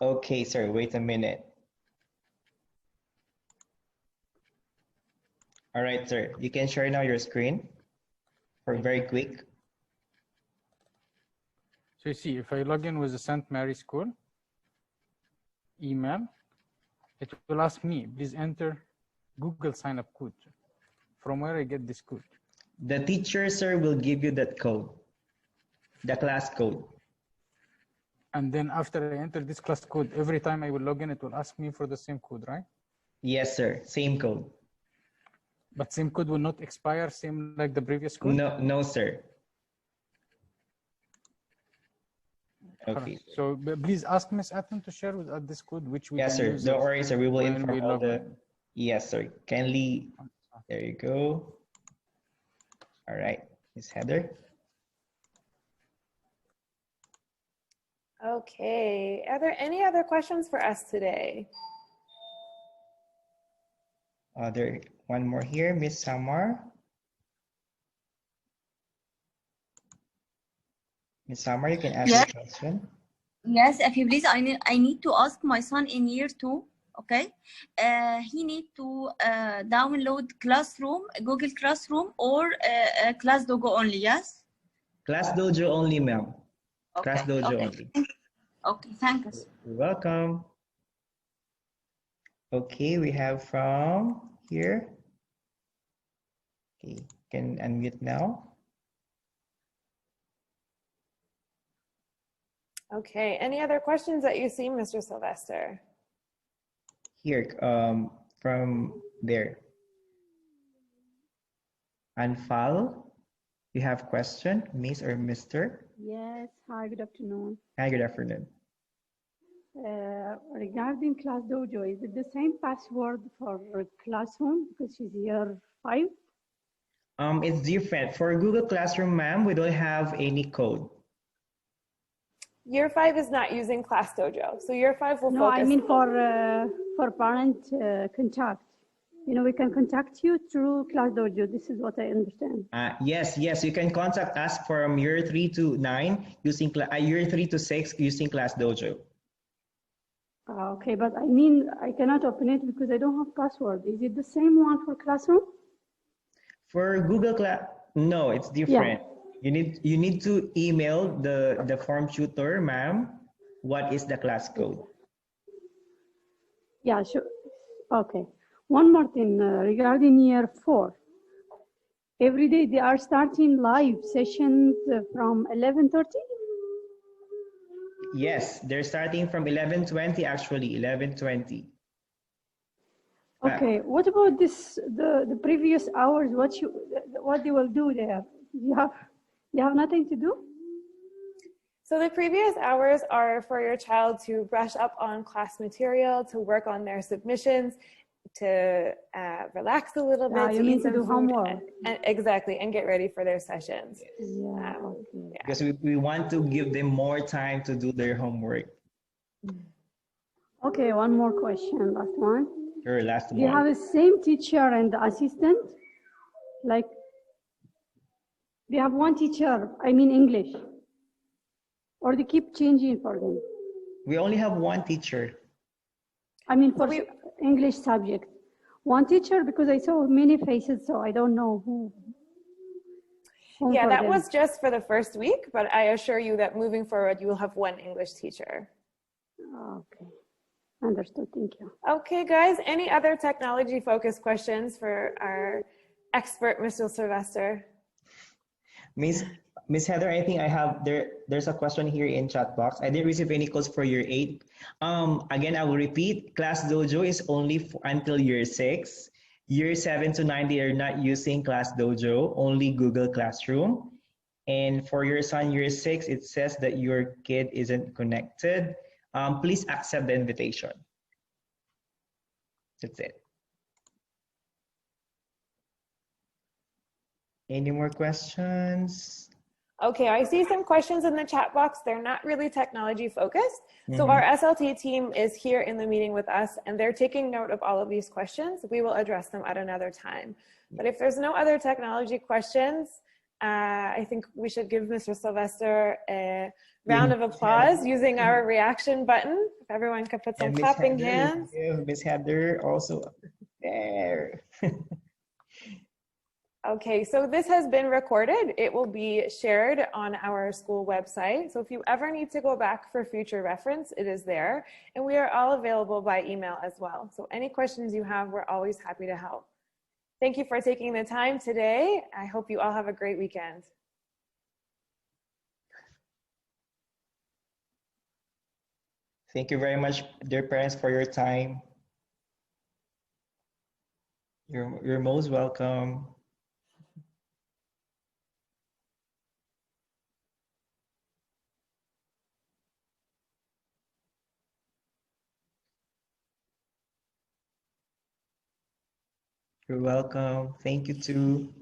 Okay, sir. Wait a minute. All right, sir. You can share now your screen for very quick. So you see, if I log in with the St. Mary's School email, it will ask me, please enter Google sign up code. From where I get this code? The teacher, sir, will give you that code, the class code. And then after I enter this class code, every time I will log in, it will ask me for the same code, right? Yes, sir. Same code. But same code will not expire, same like the previous code? No, sir. Okay. So please ask Ms. Aton to share with us this code, which we yes, can sir. use. Don't worry, sir. We will when inform we all log the. in. Yes, sir. Kindly. There you go. All right, Ms. Heather. Okay. Are there any other questions for us today? There, one more here, Miss Samar. Miss Samar, you can ask Yes. the question. Yes, if you please, I need to ask my son in year 2. Okay, he need to download Classroom, Google Classroom, or Class Dojo only. Yes. Class Dojo only, ma'am. Okay. Class Dojo Okay. only. Okay. Thank you. You're welcome. Okay, we have from here. Okay, can unmute now. Okay. Any other questions that you see, Mr. Sylvester? Here, from there. Anfal, you have question, Miss or Mr.? Yes, hi, good afternoon. Hi, good afternoon. Regarding Class Dojo, is it the same password for Classroom because she's year 5? It's different. For Google Classroom, ma'am, we don't have any code. Year 5 is not using Class Dojo, so year 5 will No, focus. I mean for parent contact. You know, we can contact you through Class Dojo. This is what I understand. Yes, you can contact us from year 3 to 9 using year 3 to 6 using Class Dojo. Okay, but I mean, I cannot open it because I don't have password. Is it the same one for Classroom? For Google Class, no, it's different. Yeah. You need to email the form tutor, ma'am. What is the class code? Yeah, sure. Okay. One more thing regarding year 4. every day they are starting live sessions from 11:30? Yes, they're starting from 11:20 actually, 11:20. Okay, what about this, the previous hours, what they will do there? You have nothing to do? So the previous hours are for your child to brush up on class material, to work on their submissions, to relax a little bit, You to mean eat to some do food, homework? Exactly, and get ready for their sessions. Yeah, okay. Because we want to give them more time to do their homework. Okay, one more question, last one. Your last Do you one. have the same teacher and assistant? Like, do you have one teacher, I mean English? Or they keep changing for them? We only have one teacher. I mean for English subject. One teacher, because I saw many faces, so I don't know who. Yeah, for that them. was just for the first week, but I assure you that moving forward, you will have one English teacher. Okay, understood, thank you. Okay, guys, any other technology-focused questions for our expert, Mr. Sylvester? Miss Heather, I think I have there's a question here in chat box. I didn't receive any codes for year 8. Again, I will repeat, Class Dojo is only until year 6. Year 7 to 9, they are not using Class Dojo, only Google Classroom. And for your son, year 6, it says that your kid isn't connected. Please accept the invitation. That's it. Any more questions? Okay, I see some questions in the chat box. They're not really technology focused. So our SLT team is here in the meeting with us and they're taking note of all of these questions. We will address them at another time. But if there's no other technology questions, I think we should give Mr. Sylvester a round of applause using our reaction button. If everyone could put some clapping hands. Miss Heather also there. Okay, so this has been recorded. It will be shared on our school website. So if you ever need to go back for future reference, it is there. And we are all available by email as well. So any questions you have, we're always happy to help. Thank you for taking the time today. I hope you all have a great weekend. Thank you very much, dear parents, for your time. You're most welcome. You're welcome. Thank you too.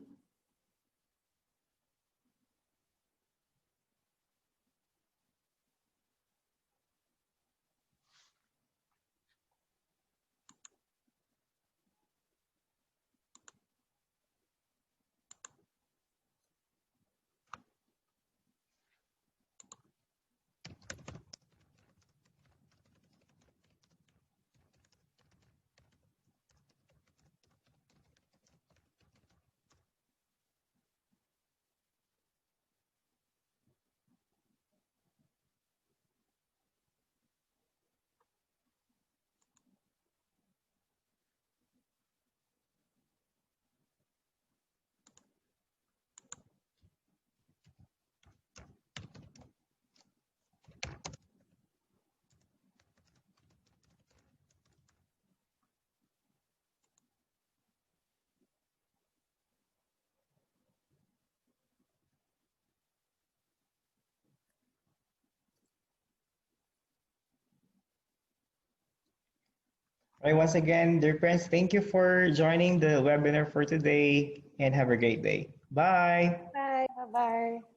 All right, once again, dear friends, thank you for joining the webinar for today and have a great day. Bye. Bye. Bye-bye.